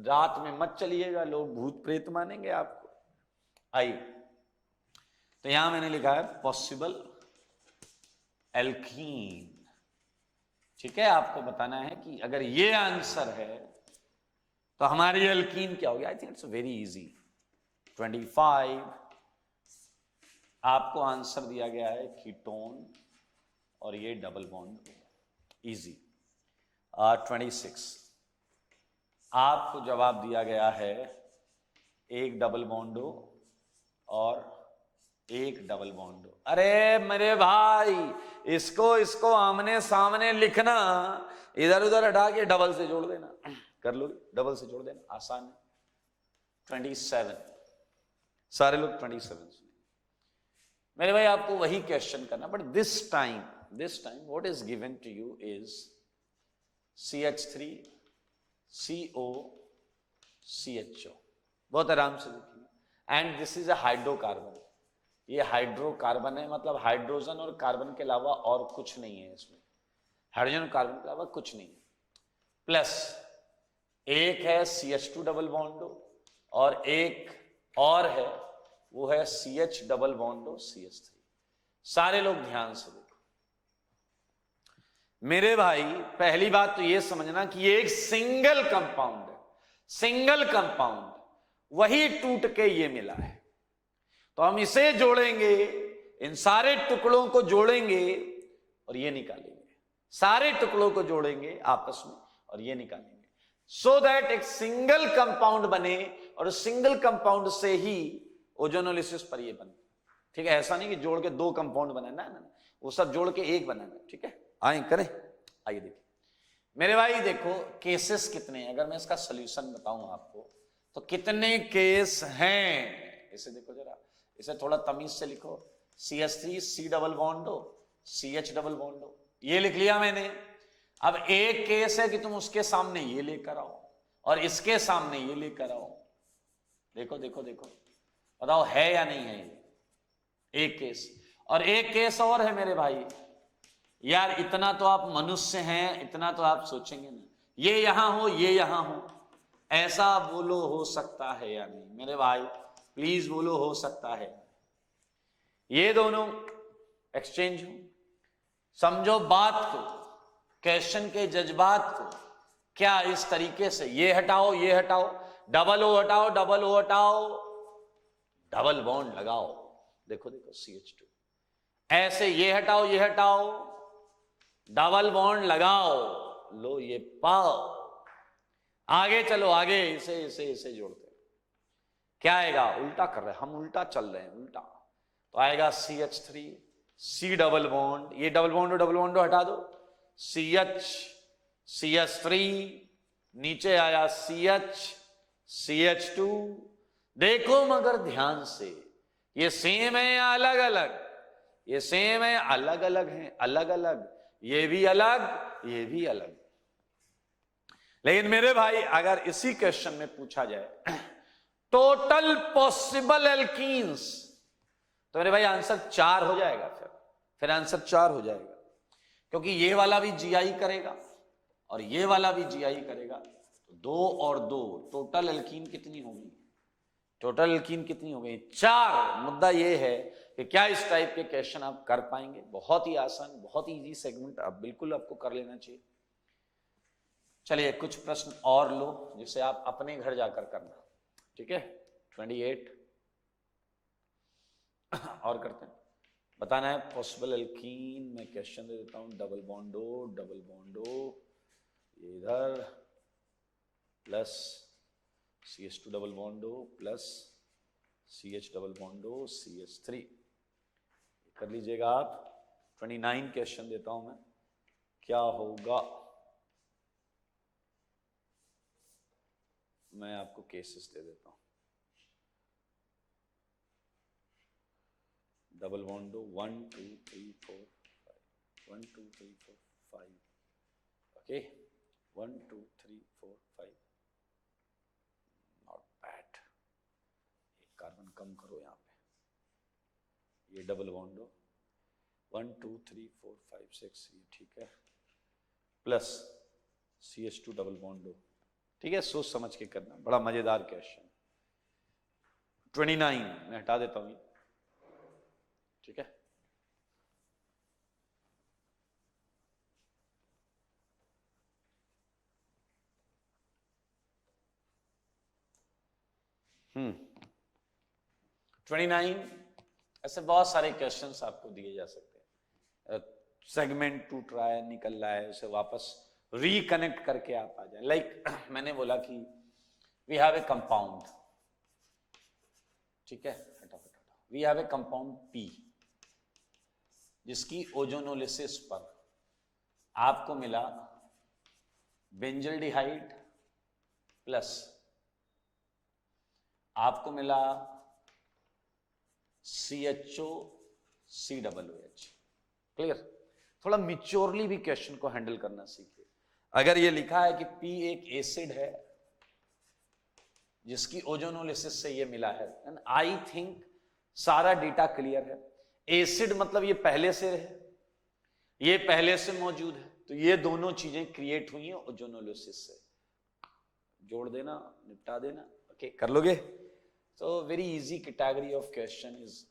रात में मत चलिएगा, लोग भूत प्रेत मानेंगे आपको। आइए, तो यहां मैंने लिखा है पॉसिबल एल्कीन, ठीक है। आपको बताना है कि अगर ये आंसर है तो हमारी एल्कीन क्या होगी। I think it's very easy. 25 आपको आंसर दिया गया है कीटोन और ये डबल बॉन्ड, इजी। 26 आपको जवाब दिया गया है एक डबल बॉन्डो और एक डबल बॉन्डो। अरे मेरे भाई, इसको आमने सामने लिखना, इधर उधर हटा के डबल से जोड़ देना, कर लो, डबल से जोड़ देना, आसान है। 27, सारे लोग 27। मेरे भाई आपको वही क्वेश्चन करना, but this time what is given to you is CH3 CO CHO। बहुत आराम से देखिए, and this is a hydrocarbon. ये हाइड्रोकार्बन है, मतलब हाइड्रोजन और कार्बन के अलावा और कुछ नहीं है इसमें, हाइड्रोजन और कार्बन के अलावा कुछ नहीं है। प्लस एक है CH2 डबल बॉन्डो और एक और है, वो है CH डबल बॉन्डो CH3। सारे लोग ध्यान से देखो मेरे भाई, पहली बात तो ये समझना कि ये एक सिंगल कंपाउंड है, सिंगल कंपाउंड, वही टूट के ये मिला है। तो हम इसे जोड़ेंगे, इन सारे टुकड़ों को जोड़ेंगे और ये निकालेंगे, सारे टुकड़ों को जोड़ेंगे आपस में और ये निकालेंगे, सो दैट एक सिंगल कंपाउंड बने और सिंगल कंपाउंड से ही ओजोनोलिसिस पर ये बने। ठीक है, ऐसा नहीं कि जोड़ के दो कंपाउंड बनाना है ना, वो सब जोड़ के एक बनाना है। ठीक है, आइए करें। आइए देखिए मेरे भाई, देखो केसेस कितने हैं, अगर मैं इसका सोल्यूशन बताऊं आपको तो कितने केस हैं, इसे देखो जरा, इसे थोड़ा तमीज से लिखो। CH3 C double बॉन्डो CH double बॉन्डो, ये लिख लिया मैंने। अब एक केस है कि तुम उसके सामने ये लेकर आओ और इसके सामने ये लेकर आओ, देखो देखो देखो, बताओ है या नहीं है ये एक केस। और एक केस और है मेरे भाई, यार इतना तो आप मनुष्य हैं, इतना तो आप सोचेंगे ना, ये यहां हो ये यहां हो, ऐसा बोलो हो सकता है या नहीं मेरे भाई, प्लीज बोलो हो सकता है। ये दोनों एक्सचेंज हो, समझो बात को, क्वेश्चन के जज्बात को। क्या इस तरीके से ये हटाओ ये हटाओ, डबल ओ हटाओ डबल ओ हटाओ, डबल बॉन्ड लगाओ, देखो देखो CH2, ऐसे ये हटाओ ये हटाओ, डबल बॉन्ड लगाओ, लो ये पाओ, आगे चलो आगे, इसे इसे इसे जोड़ते हैं, क्या आएगा, उल्टा कर रहे हैं हम, उल्टा चल रहे हैं उल्टा, तो आएगा CH3 C डबल बॉन्ड, ये डबल बॉन्ड हटा दो, CH3, नीचे आया CH2। देखो मगर ध्यान से, ये सेम है या अलग अलग, ये सेम है अलग अलग है, अलग अलग, ये भी अलग ये भी अलग। लेकिन मेरे भाई अगर इसी क्वेश्चन में पूछा जाए टोटल पॉसिबल एल्कीन्स, तो मेरे भाई आंसर 4 हो जाएगा, फिर आंसर 4 हो जाएगा, क्योंकि ये वाला भी GI करेगा और ये वाला भी GI करेगा, तो 2 और 2 टोटल एल्कीन कितनी होगी, टोटल एल्कीन कितनी हो गई, 4। मुद्दा ये है कि क्या इस टाइप के क्वेश्चन आप कर पाएंगे। बहुत ही आसान, बहुत ही इजी सेगमेंट, आप बिल्कुल आपको कर लेना चाहिए। चलिए कुछ प्रश्न और लो जिसे आप अपने घर जाकर करना, ठीक है। 28 और करते हैं, बताना है पॉसिबल एल्कीन। मैं क्वेश्चन दे देता हूं, डबल बॉन्डो ये इधर plus CH2 double बॉन्डो plus CH double bond O CH3, कर लीजिएगा आप। 29 क्वेश्चन देता हूं मैं, क्या होगा? मैं आपको केसेस दे देता हूं। डबल बॉन्ड दो, 1 2 3 4 5, 1 2 3 4 5, ओके, 1 2 3 4 5, नॉट बैड। एक कार्बन कम करो यहाँ पे, ये डबल बॉन्ड दो, 1 2 3 4 5 6, ये ठीक है, प्लस CH2 डबल बॉन्ड दो, ठीक है। सोच समझ के करना, बड़ा मजेदार क्वेश्चन। 29 मैं हटा देता हूं, ठीक है। हम्म 29 ऐसे बहुत सारे क्वेश्चंस आपको दिए जा सकते हैं। सेगमेंट टूट रहा है, निकल रहा है, उसे वापस रिकनेक्ट करके आप आ जाए। लाइक मैंने बोला कि वी हैव ए कंपाउंड, ठीक है, we have a compound P जिसकी ओजोनोलिसिस पर आपको मिला बेंजल्डिहाइड प्लस आपको मिला CHO COOH। क्लियर? थोड़ा मिच्योरली भी क्वेश्चन को हैंडल करना सीखिए। अगर ये लिखा है कि P एक एसिड है जिसकी ओजोनोलिसिस से ये मिला है, एंड आई थिंक सारा डेटा क्लियर है। एसिड मतलब ये पहले से है, ये पहले से मौजूद है, तो ये दोनों चीजें क्रिएट हुई हैं ओजोनोलिसिस से। जोड़ देना, निपटा देना, ओके, कर लोगे? तो very easy category of question is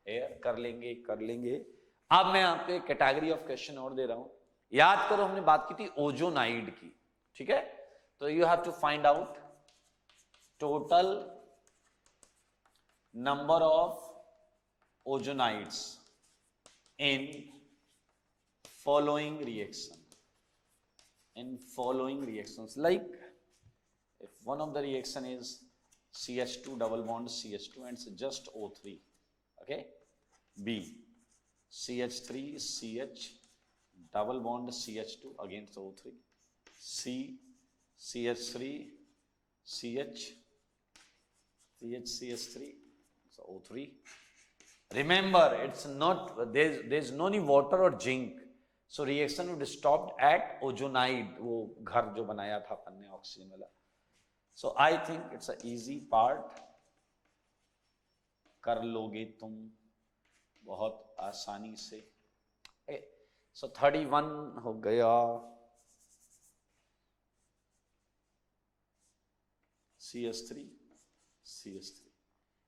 air, कर लेंगे। अब मैं आपको एक कैटेगरी ऑफ क्वेश्चन और दे रहा हूं। याद करो हमने बात की थी ओजोनाइड की, ठीक है। तो you have to find out total number of ozonides in following reactions, like if one of the reaction is CH2 double bond CH2 and it's just O3, okay, B CH3 CH double bond CH2 against O3, C CH3 CH CH3, so O3. Remember, it's not, there's no any water or zinc, so reaction would stopped at ozonide, वो घर जो बनाया था अपन ने ऑक्सीजन वाला। So I think it's a easy part, कर लोगे तुम बहुत आसानी से। Okay, so 31 हो गया। CH3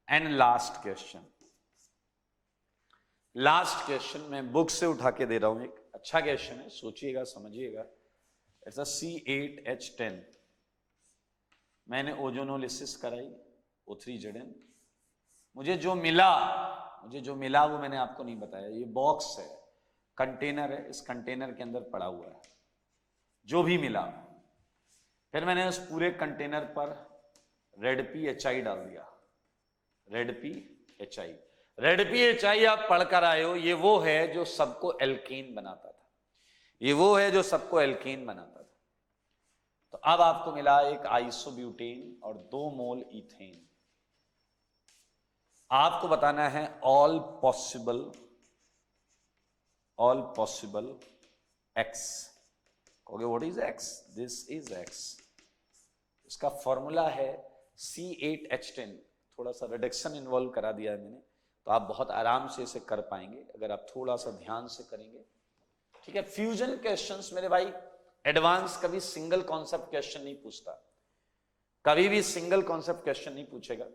एंड लास्ट क्वेश्चन मैं बुक से उठा के दे रहा हूं, एक अच्छा क्वेश्चन है, सोचिएगा समझिएगा। इट्स अ C8H10, मैंने ओजोनोलिसिस कराई O3Zn, मुझे जो मिला वो मैंने आपको नहीं बताया। ये बॉक्स है, कंटेनर है, इस कंटेनर के अंदर पड़ा हुआ है जो भी मिला। फिर मैंने उस पूरे कंटेनर पर रेड PHI डाल दिया, रेड PHI आप पढ़कर आए हो, ये वो है जो सबको एल्केन बनाता था, तो अब आपको मिला एक आइसोब्यूटेन और 2 मोल इथेन। आपको बताना है ऑल पॉसिबल X। कहोगे what is X? This is X। इसका फॉर्मूला है C8H10। थोड़ा सा रिडक्शन इन्वॉल्व करा दिया है मैंने, तो आप बहुत आराम से इसे कर पाएंगे अगर आप थोड़ा सा ध्यान से करेंगे, ठीक है। फ्यूजन क्वेश्चंस मेरे भाई एडवांस कभी सिंगल कॉन्सेप्ट क्वेश्चन नहीं पूछता, कभी भी सिंगल कॉन्सेप्ट क्वेश्चन नहीं पूछेगा।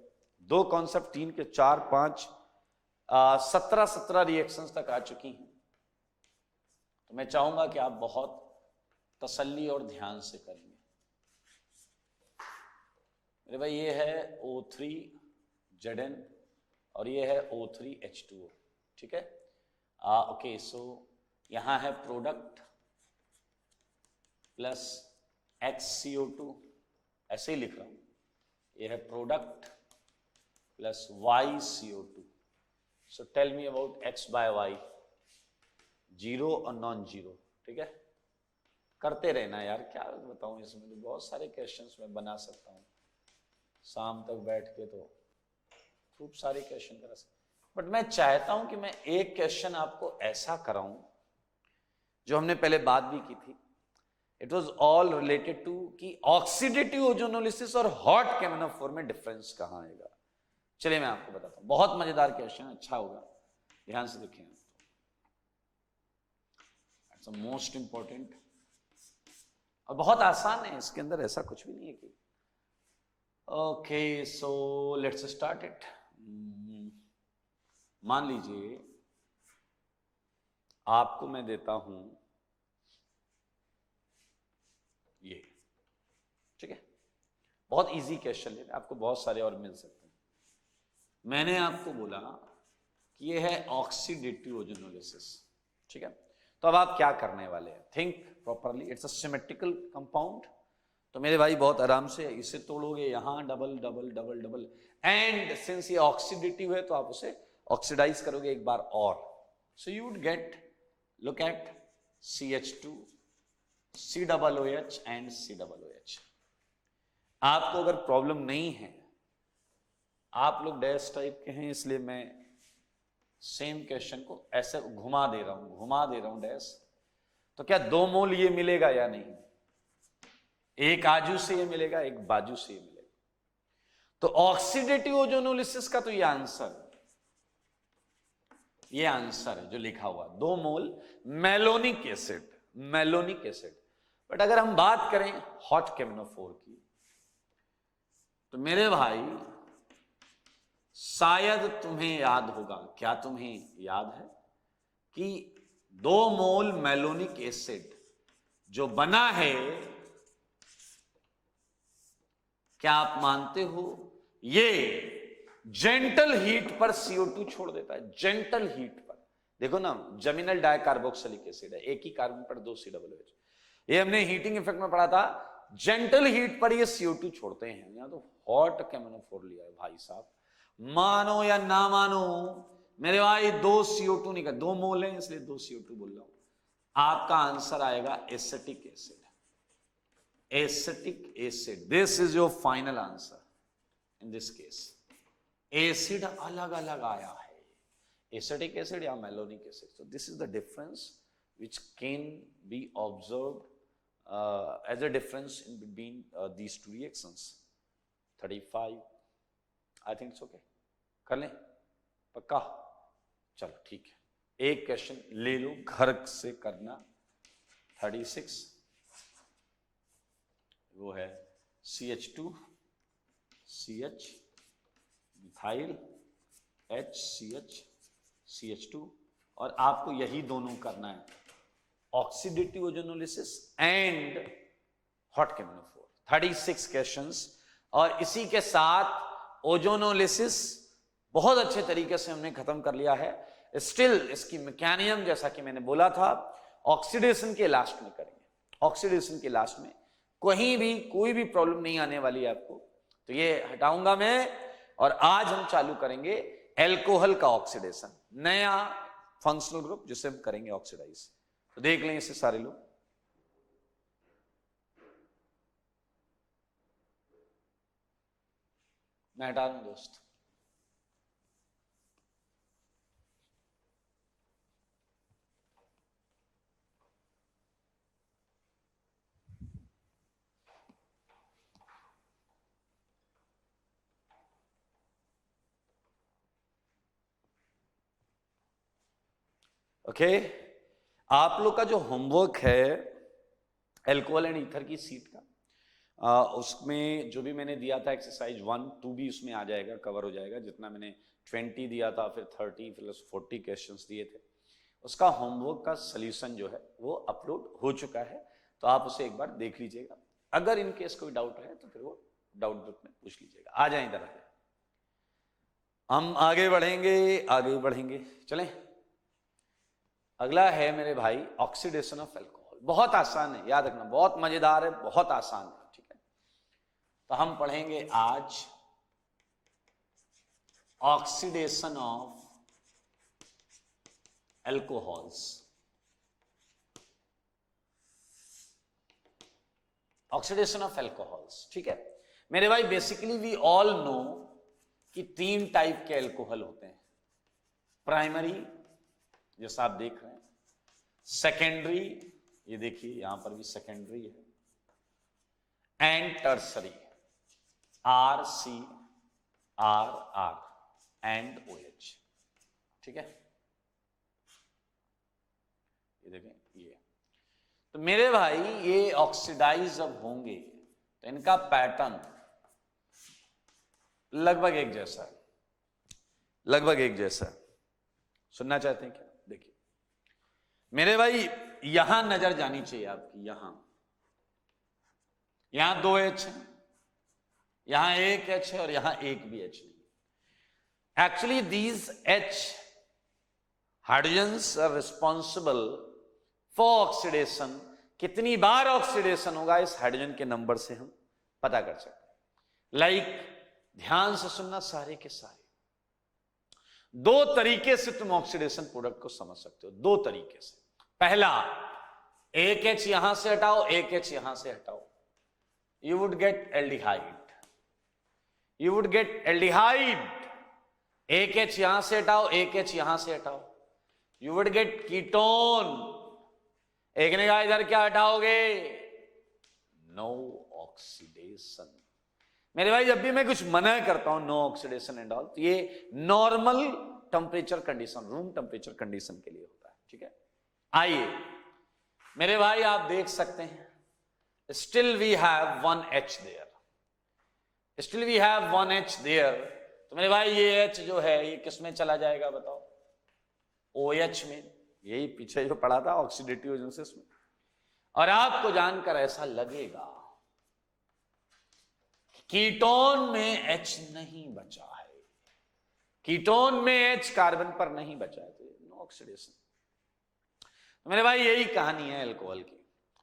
2 कॉन्सेप्ट, 3 के 4 5 17 रिएक्शंस तक आ चुकी हैं। तो मैं चाहूंगा कि आप बहुत तसल्ली और ध्यान से करेंगे। मेरे भाई ये है O3Zn और ये है O3H2O, ठीक है। ओके, सो यहां है प्रोडक्ट प्लस HCO2, ऐसे ही लिख रहा हूं, ये है product plus YCO2। So tell me about X by Y, 0 और नॉन 0, ठीक है। करते रहना यार, क्या बताऊं, इसमें तो बहुत सारे क्वेश्चंस मैं बना सकता हूँ शाम तक बैठ के, तो खूब सारे क्वेश्चन करा सकता, बट मैं चाहता हूं कि मैं एक क्वेश्चन आपको ऐसा कराऊं जो हमने पहले बात भी की थी। It was all related to कि ऑक्सीडेटिव ओजोनोलिसिस और हॉट केमिनोफोर में डिफरेंस कहां आएगा। चलिए मैं आपको बताता हूं, बहुत मजेदार क्वेश्चन, अच्छा होगा, ध्यान से देखें। इट्स मोस्ट इंपॉर्टेंट और बहुत आसान है, इसके अंदर ऐसा कुछ भी नहीं है कि okay so let's start it. मान लीजिए आपको मैं देता हूं ये, ठीक है, बहुत इजी क्वेश्चन है, आपको बहुत सारे और मिल सकते हैं। मैंने आपको बोला कि ये है ऑक्सीडेटिव ओजोनोलिसिस, ठीक है, तो अब आप क्या करने वाले हैं, think properly, it's a symmetrical compound, तो मेरे भाई बहुत आराम से इसे तोड़ोगे, यहां double double double double, and since ये ऑक्सीडेटिव है तो आप उसे ऑक्सीडाइज करोगे एक बार और, so you would gate, look at CH2 COOH and COOH। आपको अगर प्रॉब्लम नहीं है, आप लोग डैश टाइप के हैं, इसलिए मैं सेम क्वेश्चन को ऐसे घुमा दे रहा हूं डैश, तो क्या 2 मोल ये मिलेगा या नहीं, एक आजू से ये मिलेगा, एक बाजू से ये मिलेगा, तो ऑक्सीडेटिव ओजोनोलिसिस का तो ये आंसर है जो लिखा हुआ 2 मोल मेलोनिक एसिड, बट अगर हम बात करें हॉट केमिनोफोर की, तो मेरे भाई शायद तुम्हें याद होगा, क्या तुम्हें याद है कि 2 मोल मेलोनिक एसिड जो बना है, क्या आप मानते हो ये जेंटल हीट पर CO2 छोड़ देता है, जेंटल हीट पर, देखो ना, जमीनल डाइकार्बोक्सिलिक एसिड है, एक ही कार्बन पर 2 COOH, ये हमने हीटिंग इफेक्ट में पढ़ा था, जेंटल हीट पर ये CO2 छोड़ते हैं, यहां तो हॉट केमिनोफोर लिया है भाई साहब, मानो या ना मानो मेरे भाई 2 CO2 निकल, 2 मोल है इसलिए 2 CO2 बोल रहा हूं, आपका आंसर आएगा acetic acid, acetic acid, this is your final answer in this case. Acid अलग अलग आया है, एसिटिक एसिड या malonic acid, so this is the difference which can be observed as a difference in between these two reactions। 35 I think it's okay, कर लें पक्का, चलो ठीक है, एक क्वेश्चन ले लो घर से करना, 36 वो है CH2 CH methyl HCH CH2, और आपको यही दोनों करना है, oxidative ozonolysis and hot K M N O four, 36 questions, और इसी के साथ ओजोनोलिसिस बहुत अच्छे तरीके से हमने खत्म कर लिया है। स्टिल इसकी मैकेनिज्म जैसा कि मैंने बोला था, ऑक्सीडेशन के लास्ट में करेंगे, ऑक्सीडेशन के लास्ट में कहीं भी कोई भी प्रॉब्लम नहीं आने वाली है आपको, तो ये हटाऊंगा मैं, और आज हम चालू करेंगे एल्कोहल का ऑक्सीडेशन, नया फंक्शनल ग्रुप जिसे हम करेंगे ऑक्सीडाइज, तो देख लें इसे सारे लोग। मैं हटा रहा हूं दोस्त, ओके आप लोग का जो होमवर्क है एल्कोहल एंड ईथर की सीट का, उसमें जो भी मैंने दिया था एक्सरसाइज 1, 2 भी उसमें आ जाएगा, कवर हो जाएगा, जितना मैंने 20 दिया था, फिर 30 प्लस 40 क्वेश्चंस दिए थे, उसका होमवर्क का सॉल्यूशन जो है वो अपलोड हो चुका है, तो आप उसे एक बार देख लीजिएगा, अगर इन केस कोई डाउट है तो फिर वो डाउट ग्रुप में पूछ लीजिएगा। आ जाए इधर, आ जाए, हम आगे बढ़ेंगे, चलें। अगला है मेरे भाई ऑक्सीडेशन ऑफ एल्कोहल, बहुत आसान है, याद रखना, बहुत मजेदार है, बहुत आसान है, ठीक है, तो हम पढ़ेंगे आज oxidation of alcohols. Oxidation of alcohols, ठीक है मेरे भाई। बेसिकली वी ऑल नो कि 3 टाइप के एल्कोहल होते हैं, प्राइमरी जैसा आप देख रहे हैं, सेकेंडरी, ये देखिए यहां पर भी सेकेंडरी है, and tertiary, R C R R and O H, ठीक है। ये देखें ये, तो मेरे भाई ये ऑक्सीडाइज अब होंगे तो इनका पैटर्न लगभग एक जैसा है, लगभग एक जैसा है। सुनना चाहते हैं क्या? देखिए मेरे भाई यहां नजर जानी चाहिए आपकी, यहां 2 H है, यहां 1 H है और यहां 1 भी H नहीं। Actually these H hydrogens are responsible for oxidation. कितनी बार ऑक्सीडेशन होगा इस हाइड्रोजन के नंबर से हम पता कर सकते हैं। लाइक ध्यान से सुनना सारे के सारे, 2 तरीके से तुम ऑक्सीडेशन प्रोडक्ट को समझ सकते हो, 2 तरीके से। पहला, 1 H यहां से हटाओ, 1 H यहां से हटाओ, you would get aldehyde, you would get aldehyde। 1 H यहां से हटाओ, 1 H यहां से हटाओ, you would get ketone। एक ने कहा इधर क्या हटाओगे? No oxidation. मेरे भाई जब भी मैं कुछ मना करता हूं नो ऑक्सीडेशन एंड ऑल, तो ये normal temperature condition, room temperature condition के लिए होता है, ठीक है। आइए मेरे भाई आप देख सकते हैं, still we have 1 H there, still we have 1 H there. तो मेरे भाई ये H जो है ये किस में चला जाएगा बताओ? OH में, यही पीछे जो पढ़ा था ऑक्सीडेटिव एजेंसीज में। और आपको जानकर ऐसा लगेगा कीटोन में H नहीं बचा है, कीटोन में H कार्बन पर नहीं बचा है, तो नो ऑक्सीडेशन। तो मेरे भाई यही कहानी है अल्कोहल की।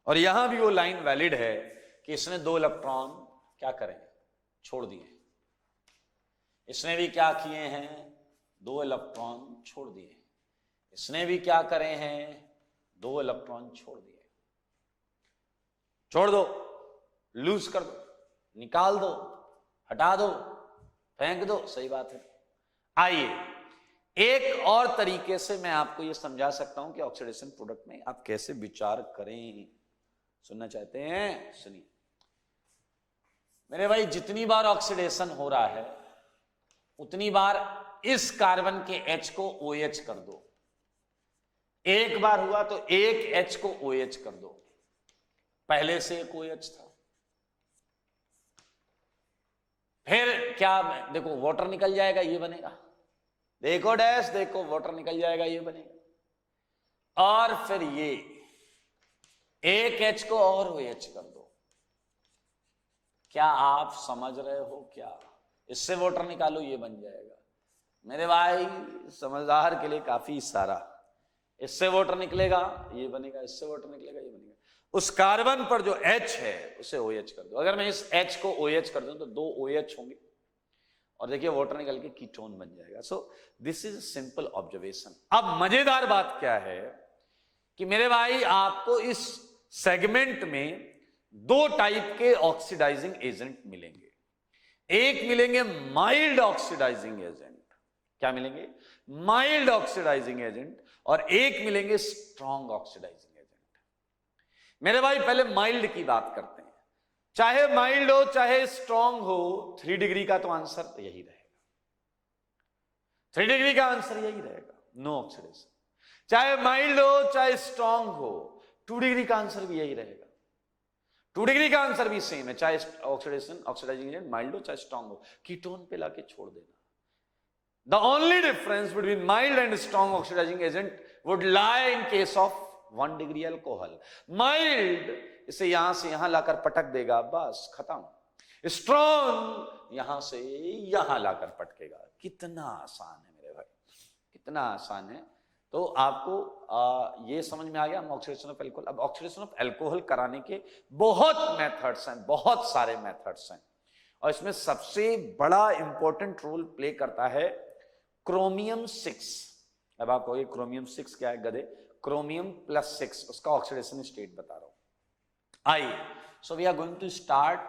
और यहां भी वो लाइन वैलिड है कि इसने 2 इलेक्ट्रॉन क्या करें, छोड़ दिए। इसने भी क्या किए हैं, 2 इलेक्ट्रॉन छोड़ दिए। इसने भी क्या करे हैं, 2 इलेक्ट्रॉन छोड़ दिए। छोड़ दो, लूज कर दो, निकाल दो, हटा दो, फेंक दो, सही बात है। आइए एक और तरीके से मैं आपको यह समझा सकता हूं कि ऑक्सीडेशन प्रोडक्ट में आप कैसे विचार करें। सुनना चाहते हैं? सुनिए मेरे भाई, जितनी बार ऑक्सीडेशन हो रहा है उतनी बार इस कार्बन के H को OH कर दो। एक बार हुआ तो 1 H को OH कर दो, पहले से एक OH था। फिर क्या, देखो वाटर निकल जाएगा, ये बनेगा, देखो डैश, देखो वाटर निकल जाएगा, ये बनेगा। और फिर ये 1 H को और OH कर दो। क्या आप समझ रहे हो? क्या इससे वाटर निकालो, ये बन जाएगा। मेरे भाई समझदार के लिए काफी सारा, इससे वाटर निकलेगा, ये बनेगा, इससे वाटर निकलेगा, ये बनेगा। उस कार्बन पर जो H है उसे OH कर दो। अगर मैं इस H को OH कर दूं तो 2 OH होंगे और देखिए वाटर निकल के कीटोन बन जाएगा। So this is simple observation. अब मजेदार बात क्या है कि मेरे भाई आपको इस सेगमेंट में 2 टाइप के ऑक्सीडाइजिंग एजेंट मिलेंगे। एक मिलेंगे माइल्ड ऑक्सीडाइजिंग एजेंट, क्या मिलेंगे? Mild oxidising agent. और एक मिलेंगे स्ट्रॉन्ग ऑक्सीडाइजिंग एजेंट। मेरे भाई पहले माइल्ड की बात करते हैं। चाहे माइल्ड हो चाहे स्ट्रॉन्ग हो, 3 डिग्री का तो आंसर यही रहेगा। 3 डिग्री का आंसर यही रहेगा, नो ऑक्सीडेशन। चाहे माइल्ड हो चाहे स्ट्रॉन्ग हो, 2 डिग्री का आंसर भी यही रहेगा। 2 डिग्री का आंसर भी सेम है, चाहे ऑक्सीडेशन ऑक्सीडाइजिंग एजेंट माइल्ड हो चाहे स्ट्रॉन्ग हो, कीटोन पे लाके छोड़ देना। The only difference between mild and strong oxidizing agent would lie in case of 1 degree alcohol. Mild इसे यहां से यहां लाकर पटक देगा, बस खत्म। स्ट्रॉन्ग यहां से यहां लाकर पटकेगा। कितना आसान है मेरे भाई, कितना आसान है। तो आपको ये समझ में आ गया ऑक्सीडेशन ऑफ एल्कोहल। अब ऑक्सीडेशन ऑफ एल्कोहल कराने के बहुत मेथड्स हैं, बहुत सारे मेथड्स हैं, और इसमें सबसे बड़ा इंपॉर्टेंट रोल प्ले करता है क्रोमियम 6। अब आप कहोगे क्रोमियम 6 क्या है गधे? क्रोमियम +6, उसका ऑक्सीडेशन स्टेट बता रहा हूं। आइए So we are going to start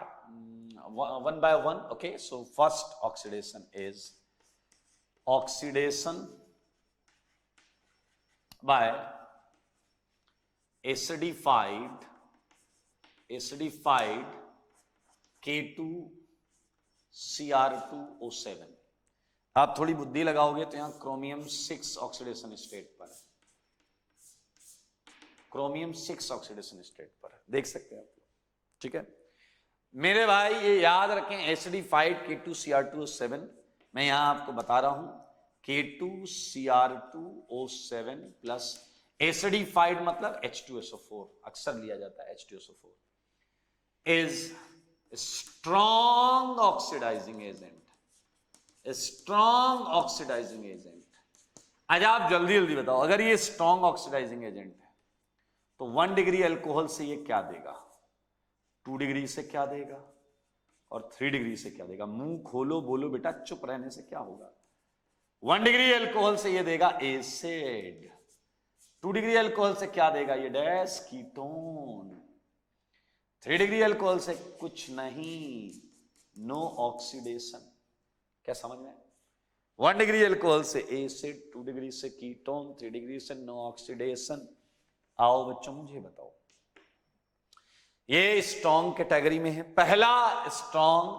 one by one. Okay, so first oxidation is oxidation by acidified K2Cr2O7। आप थोड़ी बुद्धि लगाओगे तो यहां क्रोमियम 6 ऑक्सीडेशन स्टेट पर है, क्रोमियम 6 ऑक्सीडेशन स्टेट पर है, देख सकते हैं आप लोग। ठीक है मेरे भाई, ये याद रखें, एसिडिफाइड K2Cr2O7 मैं यहां आपको बता रहा हूं, K2Cr2O7 प्लस एसिडिफाइड मतलब H2SO4, अक्सर लिया जाता है H2SO4, is strong oxidising agent, strong oxidising agent. आज आप जल्दी जल्दी बताओ, अगर ये स्ट्रॉन्ग ऑक्सीडाइजिंग एजेंट है तो 1 डिग्री अल्कोहल से ये क्या देगा, 2 डिग्री से क्या देगा और 3 डिग्री से क्या देगा? मुंह खोलो, बोलो बेटा, चुप रहने से क्या होगा? 1 डिग्री अल्कोहल से ये देगा एसिड, 2 डिग्री अल्कोहल से क्या देगा? ये डैश कीटोन, 3 डिग्री अल्कोहल से कुछ नहीं, नो ऑक्सीडेशन। क्या समझ में? 1 डिग्री अल्कोहल से एसिड, 2 डिग्री से कीटोन, 3 डिग्री से नो ऑक्सीडेशन। आओ बच्चों मुझे बताओ, ये स्ट्रॉन्ग कैटेगरी में है। पहला स्ट्रॉन्ग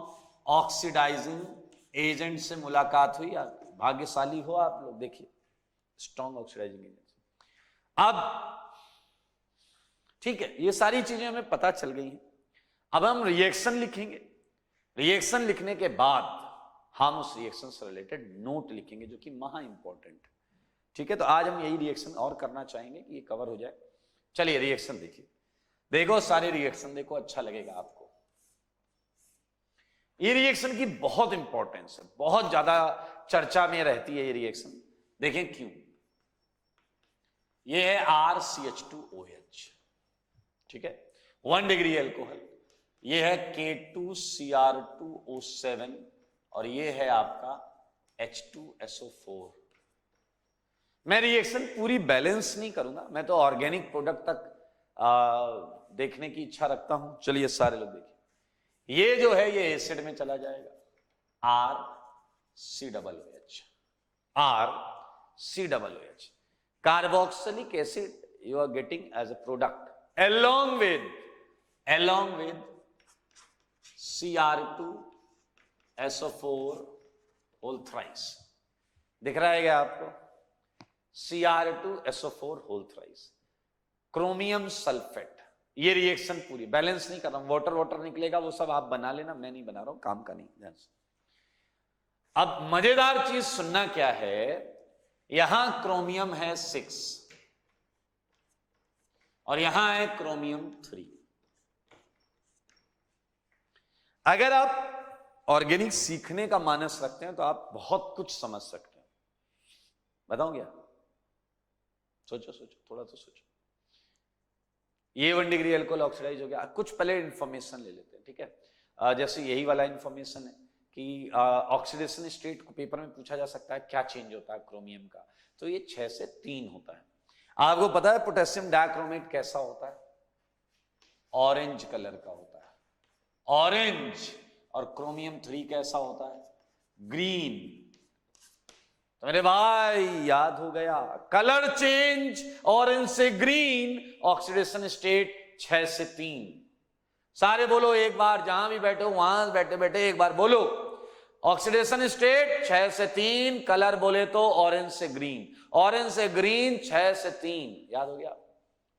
ऑक्सीडाइजिंग एजेंट से मुलाकात हुई, आप भाग्यशाली हो आप लोग। देखिए स्ट्रॉन्ग ऑक्सीडाइजिंग एजेंट। अब ठीक है, ये सारी चीजें हमें पता चल गई हैं। अब हम रिएक्शन लिखेंगे, रिएक्शन लिखने के बाद हम उस रिएक्शन से रिलेटेड नोट लिखेंगे जो कि महा इंपॉर्टेंट। ठीक है, तो आज हम यही रिएक्शन और करना चाहेंगे कि ये कवर हो जाए। चलिए रिएक्शन देखिए, देखो सारे रिएक्शन देखो, अच्छा लगेगा आपको। ये रिएक्शन की बहुत इंपॉर्टेंस है, बहुत ज्यादा चर्चा में रहती है ये रिएक्शन। देखें क्यों। ये है RCH2OH, ठीक है, 1 डिग्री अल्कोहल। ये है K2Cr2O7 और ये है आपका H2SO4। मैं रिएक्शन पूरी बैलेंस नहीं करूंगा, मैं तो ऑर्गेनिक प्रोडक्ट तक देखने की इच्छा रखता हूं। चलिए सारे लोग देखिए, ये जो है ये एसिड में चला जाएगा, RCOOH, RCOOH, carboxylic acid you are getting as a product along with Cr2SO4 whole thrice। दिख रहा है क्या आपको? Cr2SO4 whole thrice, chromium sulphate. ये रिएक्शन पूरी बैलेंस नहीं कर रहा हूं, वाटर निकलेगा वो सब आप बना लेना, मैं नहीं बना रहा हूं, काम का नहीं। अब मजेदार चीज सुनना क्या है, यहां क्रोमियम है 6 और यहां है क्रोमियम 3। अगर आप ऑर्गेनिक सीखने का मानस रखते हैं तो आप बहुत कुछ समझ सकते हैं। बताऊं क्या? सोचो थोड़ा तो सोचो। ये 1 डिग्री अल्कोहल ऑक्सीडाइज हो गया। कुछ पहले इंफॉर्मेशन ले लेते हैं, ठीक है। जैसे यही वाला इंफॉर्मेशन है कि ऑक्सीडेशन स्टेट को पेपर में पूछा जा सकता है, क्या चेंज होता है क्रोमियम का, तो ये 6 से 3 होता है। आपको पता है पोटेशियम डाइक्रोमेट कैसा होता है? ऑरेंज कलर का होता है, ऑरेंज। और क्रोमियम 3 कैसा होता है? ग्रीन। तो मेरे भाई याद हो गया, कलर चेंज ऑरेंज से ग्रीन, ऑक्सीडेशन स्टेट 6 से 3। सारे बोलो एक बार, जहां भी बैठे हो वहां बैठे बैठे एक बार बोलो, ऑक्सीडेशन स्टेट 6 से 3, कलर बोले तो ऑरेंज से ग्रीन, ऑरेंज से ग्रीन 6 से 3। याद हो गया?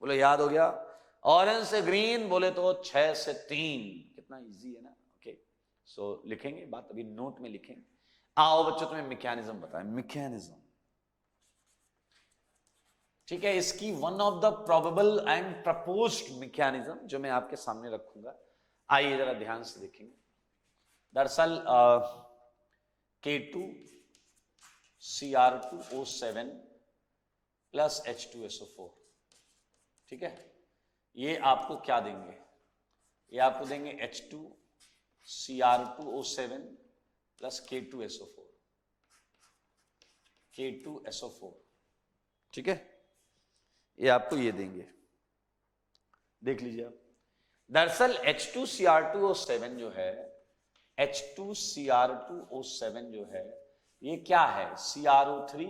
बोलो याद हो गया? ऑरेंज से ग्रीन बोले तो 6 से 3। कितना इजी है ना। ओके, सो लिखेंगे बात, अभी नोट में लिखेंगे। आओ बच्चों तुम्हें मैकेनिज्म बताएं, मैकेनिज्म। ठीक है, इसकी one of the probable and proposed mechanism जो मैं आपके सामने रखूंगा, आइए जरा ध्यान से देखेंगे। दरअसल K2Cr2O7 प्लस H2SO4, ठीक है, ये आपको क्या देंगे? ये आपको देंगे H2Cr2O7 प्लस K2SO4, ठीक है, ये आपको ये देंगे। देख लीजिए आप, दरअसल H2Cr2O7 जो है, H2Cr2O7 जो है, ये क्या है, CrO3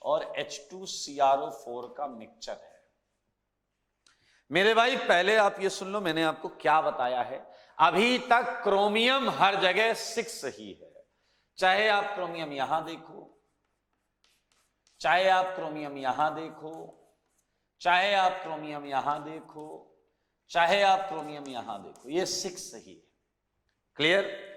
और H2CrO4 का मिक्सचर है। मेरे भाई पहले आप ये सुन लो, मैंने आपको क्या बताया है, अभी तक क्रोमियम हर जगह 6 ही है। चाहे आप क्रोमियम यहां देखो, चाहे आप क्रोमियम यहां देखो, चाहे आप क्रोमियम यहां देखो, चाहे आप क्रोमियम यहां देखो, ये 6 ही है। क्लियर?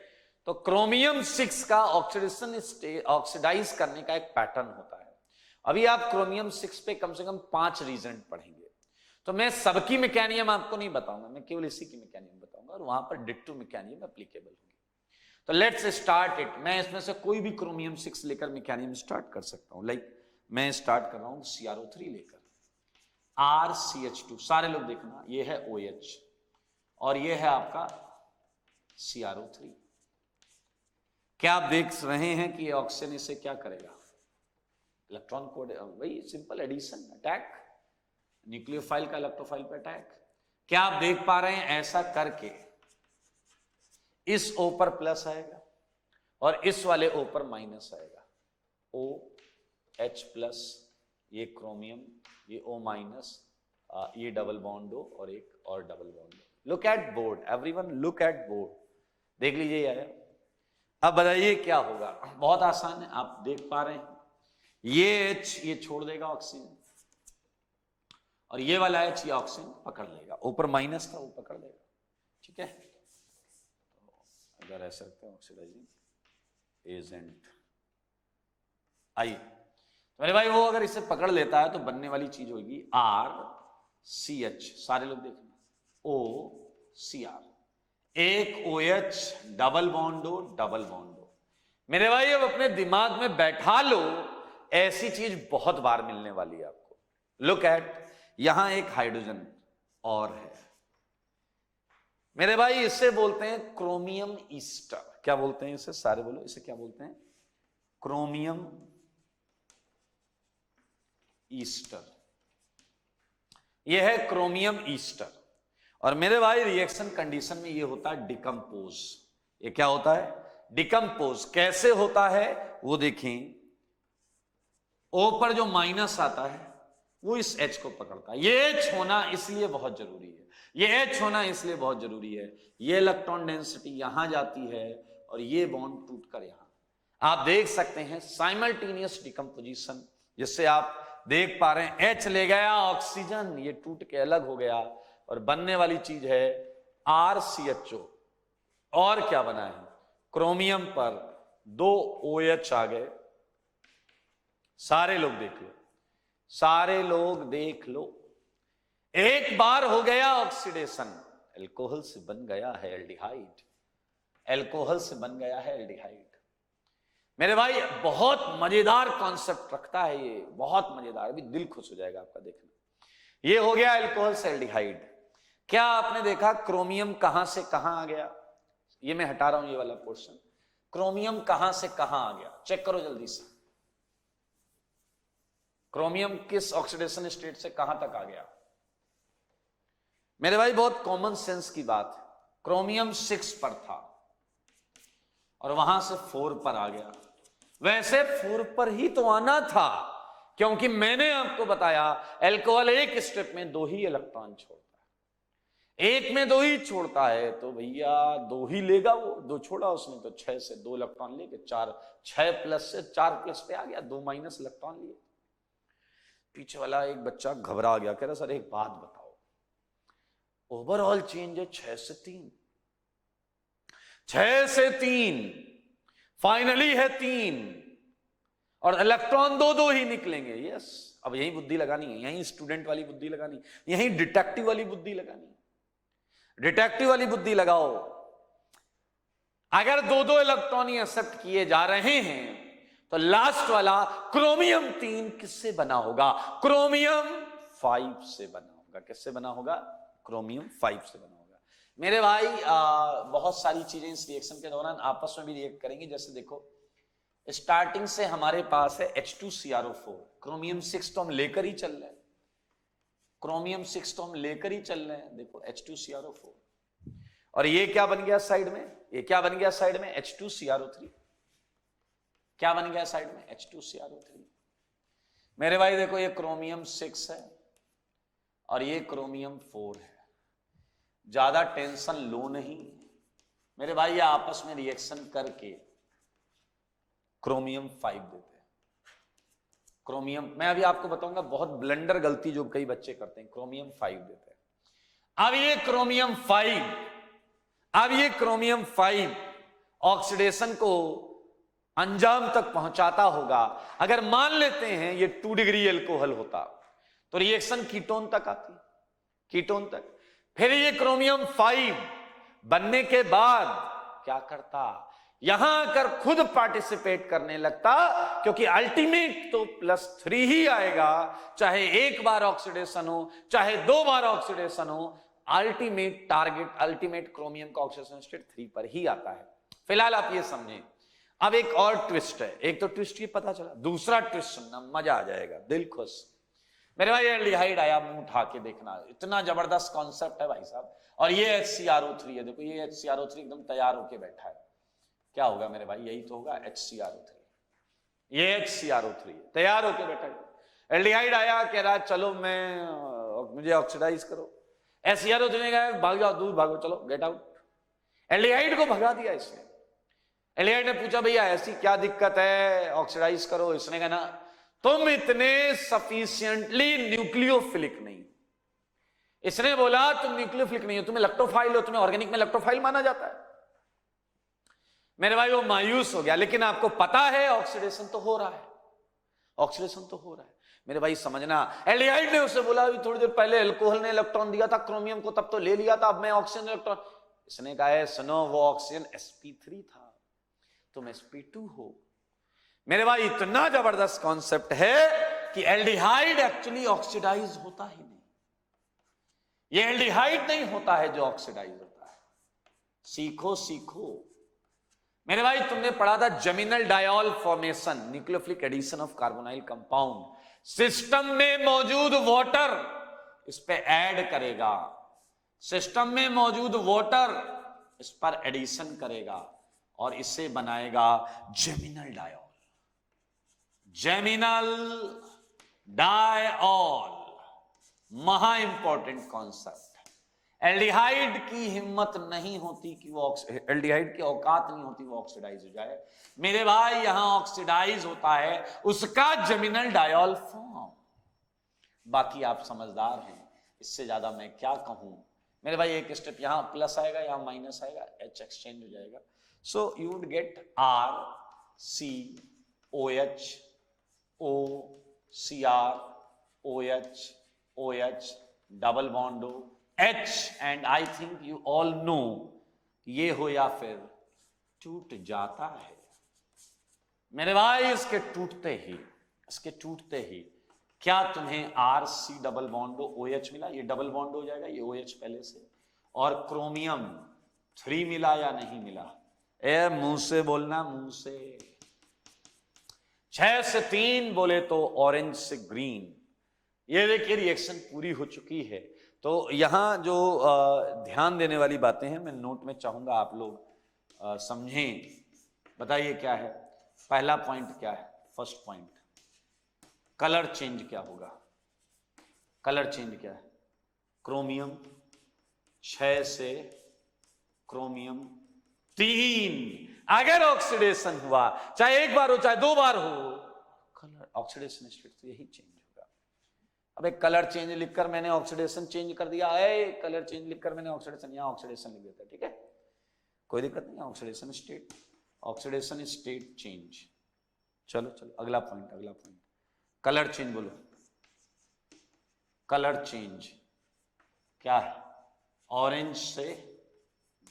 तो क्रोमियम 6 का ऑक्सीडाइज करने का एक पैटर्न होता है। अभी आप क्रोमियम 6 पे कम से कम 5 रीजन पढ़ेंगे। तो मैं सबकी मैकेनिज्म आपको नहीं बताऊंगा, मैं केवल इसी की मैकेनिज्म बताऊंगा और वहां पर डिट्टो मैकेनिज्म एप्लीकेबल होगी। तो लेट्स स्टार्ट इट। मैं इसमें से कोई भी क्रोमियम 6 लेकर मैकेनिज्म स्टार्ट कर सकता हूं। लाइक मैं स्टार्ट कर रहा हूं CrO3 लेकर, RCH2, सारे लोग देखना, ये है OH और ये है आपका CrO3। क्या आप देख रहे हैं कि ऑक्सीजन इसे क्या करेगा, इलेक्ट्रॉन को, वही सिंपल एडिशन, अटैक, न्यूक्लियोफाइल का इलेक्ट्रोफाइल पे अटैक। क्या आप देख पा रहे हैं, ऐसा करके इस O पर प्लस आएगा और इस वाले O पर माइनस आएगा। OH प्लस, ये क्रोमियम, ये O माइनस, ये डबल बॉन्ड O और एक और double bond O। Look at board everyone, look at board, देख लीजिए ये आया। अब बताइए क्या होगा, बहुत आसान है, आप देख पा रहे हैं, ये H ये छोड़ देगा ऑक्सीजन और ये वाला H ये ऑक्सीजन पकड़ लेगा, ऊपर माइनस था वो पकड़ लेगा। ठीक है, तो अगर ऐसा रखते हैं ऑक्सीडाइजिंग एजेंट आई, तो मेरे भाई वो अगर इसे पकड़ लेता है तो बनने वाली चीज होगी RCH, सारे लोग देखना, OCr, एक OH, double bond O, double bond O। मेरे भाई अब अपने दिमाग में बैठा लो, ऐसी चीज बहुत बार मिलने वाली है आपको। लुक एट, यहां एक हाइड्रोजन और है मेरे भाई, इसे बोलते हैं क्रोमियम ईस्टर। क्या बोलते हैं इसे, सारे बोलो, इसे क्या बोलते हैं, क्रोमियम ईस्टर। यह है क्रोमियम ईस्टर और मेरे भाई रिएक्शन कंडीशन में यह होता है डिकम्पोज। ये क्या होता है, डिकम्पोज। कैसे होता है वो देखें, O पर जो माइनस आता है वो इस H को पकड़ता है। ये H होना इसलिए बहुत जरूरी है, ये H होना इसलिए बहुत जरूरी है, ये इलेक्ट्रॉन डेंसिटी यहां जाती है और ये बॉन्ड टूटकर यहां, आप देख सकते हैं साइमल्टेनियस डिकम्पोजिशन, जिससे आप देख पा रहे हैं H ले गया ऑक्सीजन, ये टूट के अलग हो गया और बनने वाली चीज है RCHO। और क्या बना है, क्रोमियम पर 2 OH आ गए। सारे लोग देख लो, सारे लोग देख लो, एक बार हो गया ऑक्सीडेशन, अल्कोहल से बन गया है एल्डिहाइड, अल्कोहल से बन गया है एल्डिहाइड। मेरे भाई बहुत मजेदार कॉन्सेप्ट रखता है ये, बहुत मजेदार, अभी दिल खुश हो जाएगा आपका देखना। ये हो गया अल्कोहल से एल्डिहाइड। क्या आपने देखा क्रोमियम कहां से कहां आ गया, ये मैं हटा रहा हूं ये वाला पोर्शन, क्रोमियम कहां से कहां आ गया, चेक करो जल्दी से, क्रोमियम किस ऑक्सीडेशन स्टेट से कहां तक आ गया। मेरे भाई बहुत कॉमन सेंस की बात है, क्रोमियम 6 पर था और वहां से 4 पर आ गया। वैसे 4 पर ही तो आना था, क्योंकि मैंने आपको बताया अल्कोहल एक स्टेप में 2 ही इलेक्ट्रॉन छोड़ता है, एक में 2 ही छोड़ता है, तो भैया 2 ही लेगा वो, 2 छोड़ा उसने तो 6 से 2 इलेक्ट्रॉन लेके 4, 6 प्लस से 4 प्लस पे आ गया, 2 माइनस इलेक्ट्रॉन लिए। पीछे वाला एक बच्चा घबरा गया, कह रहा सर एक बात बताओ, ओवरऑल चेंज है 6 से 3, 6 से 3 फाइनली है 3 और इलेक्ट्रॉन 2 ही निकलेंगे। यस, अब यही बुद्धि लगानी है, यही स्टूडेंट वाली बुद्धि लगानी, यही डिटेक्टिव वाली बुद्धि लगानी, डिटेक्टिव वाली बुद्धि लगाओ। अगर 2 इलेक्ट्रॉन ही एक्सेप्ट किए जा रहे हैं तो लास्ट वाला क्रोमियम 3 किससे बना होगा, क्रोमियम 5 से बना होगा। किससे बना होगा, क्रोमियम 5 से बना होगा। मेरे भाई बहुत सारी चीजें इस रिएक्शन के दौरान आपस में भी रिएक्ट करेंगी। जैसे देखो स्टार्टिंग से हमारे पास है H2CrO4, क्रोमियम 6 तो हम लेकर ही चल रहे हैं, क्रोमियम 6 तो हम लेकर ही चल रहे हैं। देखो H2CrO4, और ये क्या बन गया साइड में, ये क्या बन गया साइड में, H2CrO3। क्या बन गया साइड में, H2CrO3। मेरे भाई देखो ये क्रोमियम 6 है और ये क्रोमियम 4 है, ज्यादा टेंशन लो नहीं मेरे भाई, ये आपस में रिएक्शन करके क्रोमियम 5 देते हैं। क्रोमियम, मैं अभी आपको बताऊंगा बहुत ब्लंडर गलती जो कई बच्चे करते हैं, क्रोमियम 5 देते हैं। अब ये क्रोमियम 5 ऑक्सीडेशन को अंजाम तक पहुंचाता होगा। अगर मान लेते हैं ये 2 डिग्री एल्कोहल होता तो रिएक्शन कीटोन तक आती, कीटोन तक। फिर ये क्रोमियम 5 बनने के बाद क्या करता, यहां आकर खुद पार्टिसिपेट करने लगता, क्योंकि अल्टीमेट तो +3 ही आएगा, चाहे एक बार ऑक्सीडेशन हो चाहे 2 बार ऑक्सीडेशन हो, अल्टीमेट टारगेट, अल्टीमेट क्रोमियम का ऑक्सीडेशन स्टेट 3 पर ही आता है। फिलहाल आप ये समझें। अब एक और ट्विस्ट है, एक तो ट्विस्ट ये पता चला, दूसरा ट्विस्ट सुनना मजा आ जाएगा, दिल खुश। मेरे भाई एल्डिहाइड आया, मुंह उठा के देखना, इतना जबरदस्त कॉन्सेप्ट है भाई साहब। और ये HCrO3 है, देखो ये HCrO3 एकदम तैयार होके बैठा है। क्या होगा मेरे भाई, यही तो होगा HCrO3। ये HCrO3 तैयार होके बैठा है। एल्डिहाइड आया, कह रहा चलो मुझे ऑक्सीडाइज करो। HCrO3 ने कहा भाग जाओ, दूर भागो, चलो गेट आउट। एल्डिहाइड को भगा दिया इसने। एल्डिहाइड ने पूछा भैया ऐसी क्या दिक्कत है, ऑक्सीडाइज करो। इसने कहा ना तुम इतने सफिशिएंटली न्यूक्लियोफिलिक नहीं। इसने बोला तुम न्यूक्लियोफिलिक नहीं हो, तुम्हें लैक्टोफाइल हो, तुम्हें ऑर्गेनिक में लैक्टोफाइल माना जाता है। मेरे भाई वो मायूस हो गया, लेकिन आपको पता है ऑक्सीडेशन तो हो रहा है, ऑक्सीडेशन तो हो रहा है। मेरे भाई समझना, एल्डिहाइड ने उसे बोला अभी थोड़ी देर पहले अल्कोहल ने इलेक्ट्रॉन दिया था क्रोमियम को, तब तो ले लिया था, अब मैं ऑक्सीजन इलेक्ट्रॉन। इसने कहा है सुनो वो ऑक्सीजन sp3 था, तुम sp2 हो। मेरे भाई इतना जबरदस्त कॉन्सेप्ट है कि एल्डिहाइड एक्चुअली ऑक्सीडाइज होता ही नहीं। ये एल्डिहाइड नहीं होता है जो ऑक्सीडाइज होता है। सीखो सीखो मेरे भाई, तुमने पढ़ा था geminal diol formation, nucleophilic addition of carbonyl compound. System में मौजूद वाटर इस पे ऐड करेगा, सिस्टम में मौजूद वाटर इस पर एडिशन करेगा और इसे बनाएगा जेमिनल डायोल। जेमिनल डायोल, महा इंपॉर्टेंट कॉन्सेप्ट। एल्डिहाइड की हिम्मत नहीं होती कि वो एल्डिहाइड की औकात नहीं होती वो ऑक्सीडाइज हो जाए। मेरे भाई यहां ऑक्सीडाइज होता है उसका जेमिनल डायोल फॉर्म। बाकी आप समझदार हैं, इससे ज्यादा मैं क्या कहूं। मेरे भाई एक स्टेप यहां प्लस आएगा, यहां माइनस आएगा, H एक्सचेंज हो जाएगा। So you would gate RCOH OCrOH OH double bond हो H, and I think you all know ये हो या फिर टूट जाता है। मेरे भाई इसके टूटते ही क्या तुम्हें RC डबल बॉन्ड OH मिला, ये डबल बॉन्ड हो जाएगा, ये OH पहले से, और क्रोमियम 3 मिला या नहीं मिला। ए मुंह से बोलना, मुंह से। 6 से 3 बोले तो ऑरेंज से ग्रीन। ये देखिए रिएक्शन पूरी हो चुकी है। तो यहां जो ध्यान देने वाली बातें हैं मैं नोट में चाहूंगा आप लोग समझें। बताइए क्या है पहला पॉइंट, क्या है फर्स्ट पॉइंट, कलर चेंज क्या होगा। कलर चेंज क्या है, क्रोमियम 6 से क्रोमियम 3, अगर ऑक्सीडेशन हुआ चाहे एक बार हो चाहे 2 बार हो, कलर ऑक्सीडेशन स्टेट तो यही चेंज होगा। अब एक कलर चेंज लिखकर मैंने ऑक्सीडेशन चेंज कर दिया, कलर चेंज लिखकर मैंने ऑक्सीडेशन, यहां ऑक्सीडेशन लिख देता है, ठीक है, कोई दिक्कत नहीं। Oxidation state change. चलो अगला पॉइंट, कलर चेंज बोलो। कलर चेंज क्या है, ऑरेंज से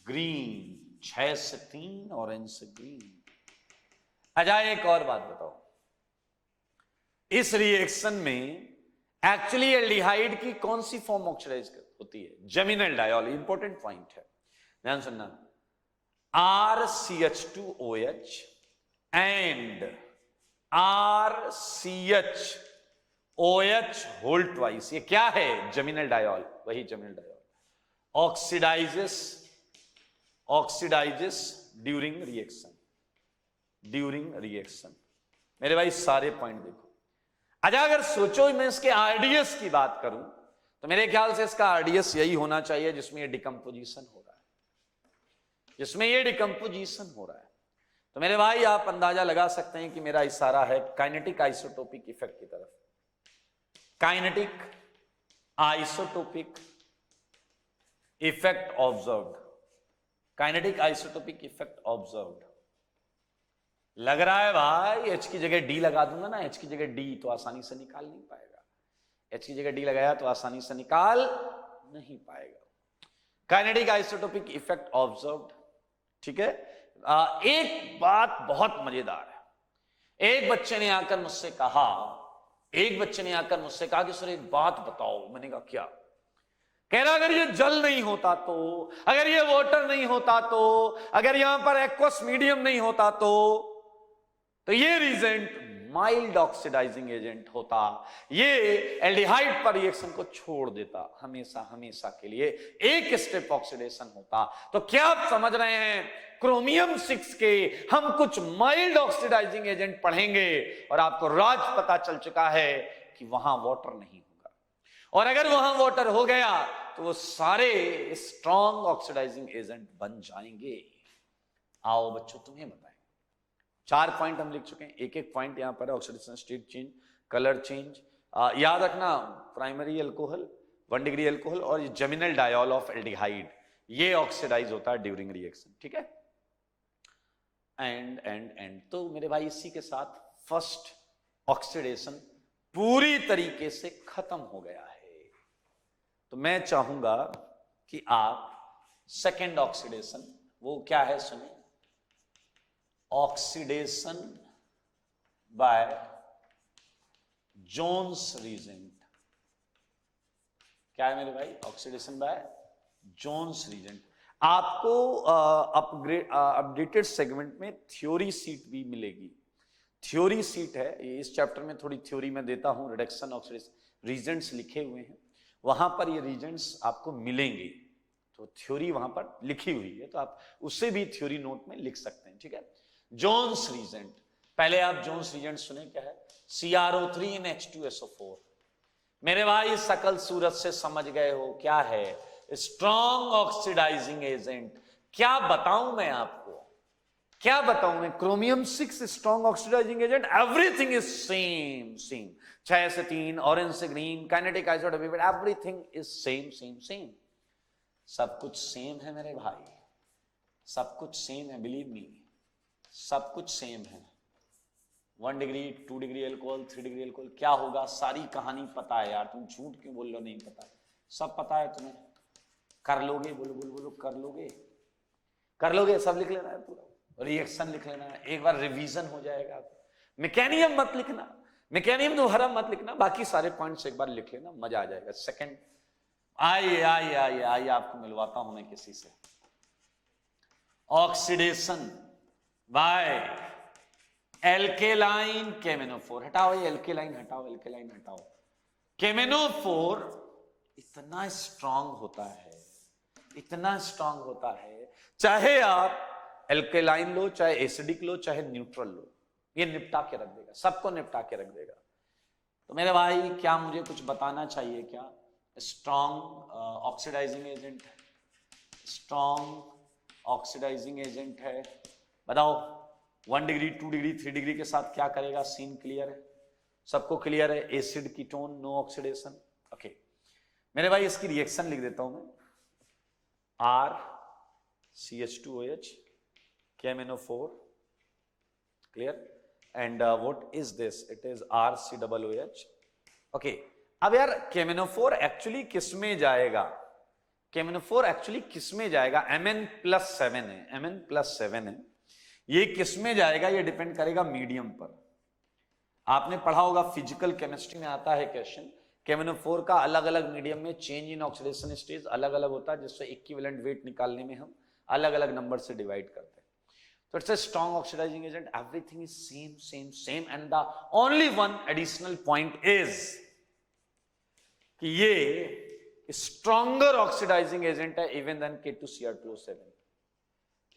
ग्रीन, 6 से 3 ऑरेंज से ग्रीन। अच्छा एक और बात बताओ, इस रिएक्शन में एक्चुअली एल्डिहाइड की कौन सी फॉर्म ऑक्सीडाइज होती है, जेमिनल डायोल। इंपॉर्टेंट पॉइंट है, ध्यान सुनना। RCH2OH and RCHOH whole twice, ये क्या है, जेमिनल डायोल, वही geminal diol oxidises oxidises during reaction. मेरे भाई सारे पॉइंट देखो। अच्छा अगर सोचो मैं इसके आरडीएस की बात करूं तो मेरे ख्याल से इसका आरडीएस यही होना चाहिए जिसमें ये डिकम्पोजिशन हो रहा है, तो मेरे भाई आप अंदाजा लगा सकते हैं कि मेरा इशारा है काइनेटिक आइसोटोपिक इफेक्ट की तरफ। Kinetic isotopic effect observed, kinetic isotopic effect observed. लग रहा है भाई एच की जगह डी लगा दूंगा ना, एच की जगह डी तो आसानी से निकाल नहीं पाएगा, एच की जगह डी लगाया तो आसानी से निकाल नहीं पाएगा। काइनेटिक आइसोटोपिक इफेक्ट ऑब्जर्व्ड, ठीक है। एक बात बहुत मजेदार है, एक बच्चे ने आकर मुझसे कहा कि सर एक बात बताओ। मैंने कहा क्या? कह रहा अगर ये जल नहीं होता तो, अगर ये वाटर नहीं होता तो, अगर यहां पर एक्वस मीडियम नहीं होता तो ये रीजेंट माइल्ड ऑक्सीडाइजिंग एजेंट होता, ये एल्डिहाइड पर रिएक्शन को छोड़ देता हमेशा के लिए, एक स्टेप ऑक्सीडेशन होता। तो क्या आप समझ रहे हैं क्रोमियम 6 के हम कुछ माइल्ड ऑक्सीडाइजिंग एजेंट पढ़ेंगे और आपको राज पता चल चुका है कि वहां वाटर नहीं होगा, और अगर वहां वाटर हो गया तो वो सारे स्ट्रॉन्ग ऑक्सीडाइजिंग एजेंट बन जाएंगे। आओ बच्चों तुम्हें बताएं, 4 पॉइंट हम लिख चुके हैं, एक पॉइंट यहां पर oxidation state change, colour change. याद रखना प्राइमरी अल्कोहल 1 डिग्री अल्कोहल और जेमिनल डायोल ऑफ एल्डिहाइड, ये ऑक्सीडाइज होता है ड्यूरिंग रिएक्शन, ठीक है। एंड तो मेरे भाई इसी के साथ फर्स्ट ऑक्सीडेशन पूरी तरीके से खत्म हो गया है। तो मैं चाहूंगा कि आप सेकेंड ऑक्सीडेशन, वो क्या है सुनिए, ऑक्सीडेशन बाय जोन्स रीजेंट। क्या है मेरे भाई? Oxidation by Jones reagent. आपको अपडेटेड सेगमेंट में थ्योरी सीट भी मिलेगी, थ्योरी सीट है, इस चैप्टर में थोड़ी थ्योरी में देता हूं, रिडक्शन ऑक्सीडेशन रीजेंट्स लिखे हुए हैं, वहां पर ये रीजेंट्स आपको मिलेंगे, तो थ्योरी वहां पर लिखी हुई है, तो आप उससे भी थ्योरी नोट में लिख सकते हैं, ठीक है। जोन्स रीजेंट, पहले आप जोन्स रीजेंट सुने, क्या है? CrO3 in H2SO4। मेरे भाई सकल सूरत से समझ गए हो क्या है? Strong oxidising agent. क्या बताऊं मैं आपको, क्या बताऊं मैं? Chromium 6 strong oxidising agent, everything is same, 6 से 3, ऑरेंज से green, kinetic isotopic, everything is same. सब कुछ सेम है मेरे भाई, सब कुछ सेम है, बिलीव मी, सब कुछ सेम है। 1 degree 2 degree alcohol, 3 degree alcohol, क्या होगा सारी कहानी पता है यार, तुम झूठ क्यों बोल रहे हो? नहीं पता, सब पता है तुम्हें। कर लोगे? बोलो कर लोगे, सब लिख लेना है, पूरा रिएक्शन लिख लेना है, एक बार रिवीजन हो जाएगा। मैकेनिज्म मत लिखना, मैकेनिज्म दोबारा मत लिखना, बाकी सारे पॉइंट्स एक बार लिख लेना, मजा आ जाएगा। सेकंड, आइए आपको मिलवाता हूं मैं किसी से। ऑक्सीडेशन बाय एल्केलाइन केमेनोफोर, हटाओ ये एल्केलाइन हटाओ, एल्केलाइन हटाओ। केमेनोफोर इतना स्ट्रांग होता है, इतना स्ट्रांग होता है, चाहे आप एल्केलाइन लो, चाहे एसिडिक लो, चाहे न्यूट्रल लो, ये निपटा के रख देगा, सबको निपटा के रख देगा। तो मेरे भाई क्या मुझे कुछ बताना चाहिए क्या? Strong oxidising agent, strong oxidising agent है, बताओ 1 डिग्री 2 डिग्री 3 डिग्री के साथ क्या करेगा? सीन क्लियर है, सबको क्लियर है। Acid ketone, no oxidation, okay. मेरे भाई इसकी रिएक्शन लिख देता हूं मैं, RCH2OH KMNO4, clear, and what is this? It is RCOOH, okay. अब यार KMNO4 एक्चुअली किस में जाएगा? KMNO4 एक्चुअली किस में जाएगा? Mn+7 है, Mn+7 है, ये किस में जाएगा? ये डिपेंड करेगा मीडियम पर। आपने पढ़ा होगा फिजिकल केमिस्ट्री में आता है क्वेश्चन, KMNO4 का अलग अलग मीडियम में चेंज इन ऑक्सीडेशन स्टेज अलग अलग होता है, जिससे इक्विवेलेंट वेट निकालने में हम अलग अलग नंबर से डिवाइड करते हैं। तो it's a strong oxidising agent, everything is same and the only one additional point is कि ये स्ट्रॉन्गर ऑक्सीडाइजिंग एजेंट है even than K2Cr2O7।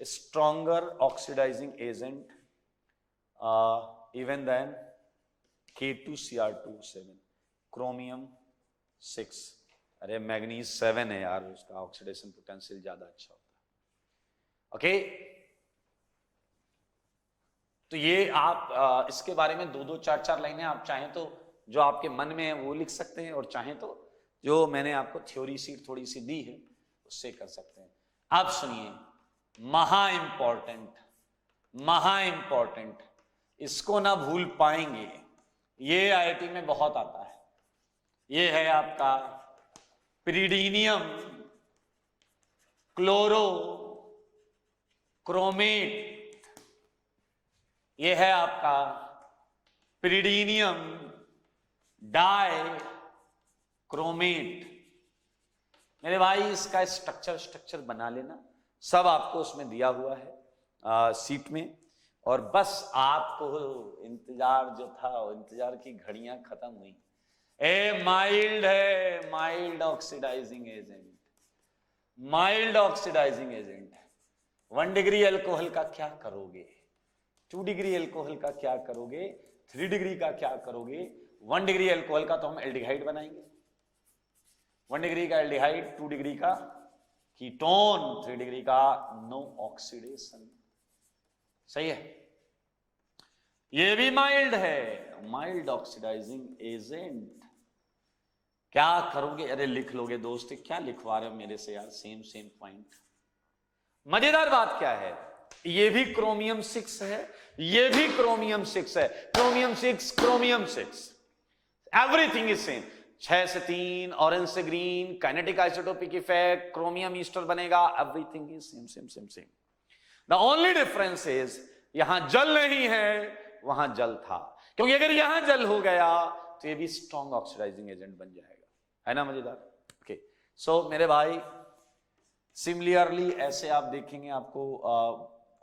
stronger oxidizing agent even than K2Cr2 7, chromium 6। अरे मैग्नीज 7 है यार, उसका ऑक्सीडेशन पोटेंशियल ज्यादा अच्छा होता है। ओके, तो ये आप इसके बारे में 2-2, 4-4 लाइनें आप चाहें तो जो आपके मन में है वो लिख सकते हैं, और चाहें तो जो मैंने आपको थ्योरी शीट थोड़ी सी दी है उससे कर सकते हैं। आप सुनिए, महा इंपॉर्टेंट, इसको ना भूल पाएंगे, ये आईआईटी में बहुत आता है। ये है आपका पिरिडीनियम क्लोरो क्रोमेट, ये है आपका पिरिडीनियम डाई क्रोमेट। मेरे भाई इसका स्ट्रक्चर बना लेना, सब आपको उसमें दिया हुआ है सीट में, और बस आपको इंतजार जो था, इंतजार की घड़ियां खत्म हुई। माइल्ड है, mild oxidising agent. 1 degree alcohol का क्या करोगे, 2 डिग्री अल्कोहल का क्या करोगे, 3 डिग्री का क्या करोगे। 1 डिग्री अल्कोहल का तो हम एल्डिहाइड बनाएंगे, 1 डिग्री का एल्डिहाइड, 2 डिग्री का कीटोन, 3 डिग्री का नो ऑक्सीडेशन। सही है, ये भी माइल्ड है, माइल्ड ऑक्सीडाइजिंग एजेंट। क्या करोगे, अरे लिख लोगे दोस्त, क्या लिखवा रहे हो मेरे से यार, सेम पॉइंट। मजेदार बात क्या है, ये भी क्रोमियम 6 है, ये भी क्रोमियम 6 है, क्रोमियम 6, एवरीथिंग इज सेम। 6 से 3, ऑरेंज से green, kinetic isotopic effect, chromium ester बनेगा, everything is same. The only difference is यहां जल नहीं है, वहां जल था, क्योंकि अगर यहां जल हो गया तो ये भी स्ट्रॉन्ग ऑक्सीडाइजिंग एजेंट बन जाएगा, है ना मजेदार। ओके, सो मेरे भाई सिमिलरली ऐसे आप देखेंगे आपको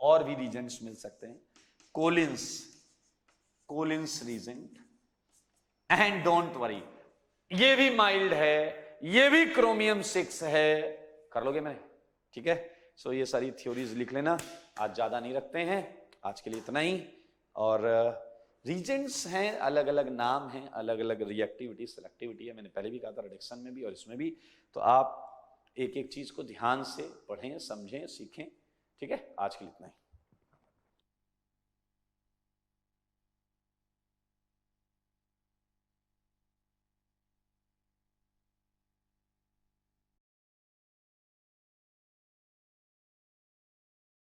और भी रीजेंट्स मिल सकते हैं, Collins reagent, and don't worry, ये भी माइल्ड है, ये भी क्रोमियम 6 है, कर लोगे मैं, ठीक है। सो ये सारी थ्योरीज लिख लेना, आज ज्यादा नहीं रखते हैं, आज के लिए इतना ही। और रीजेंट्स हैं, अलग अलग नाम हैं, अलग अलग रिएक्टिविटी सेलेक्टिविटी है, मैंने पहले भी कहा था रिडक्शन में भी और इसमें भी। तो आप एक एक चीज को ध्यान से पढ़ें, समझें, सीखें, ठीक है। आज के लिए इतना ही।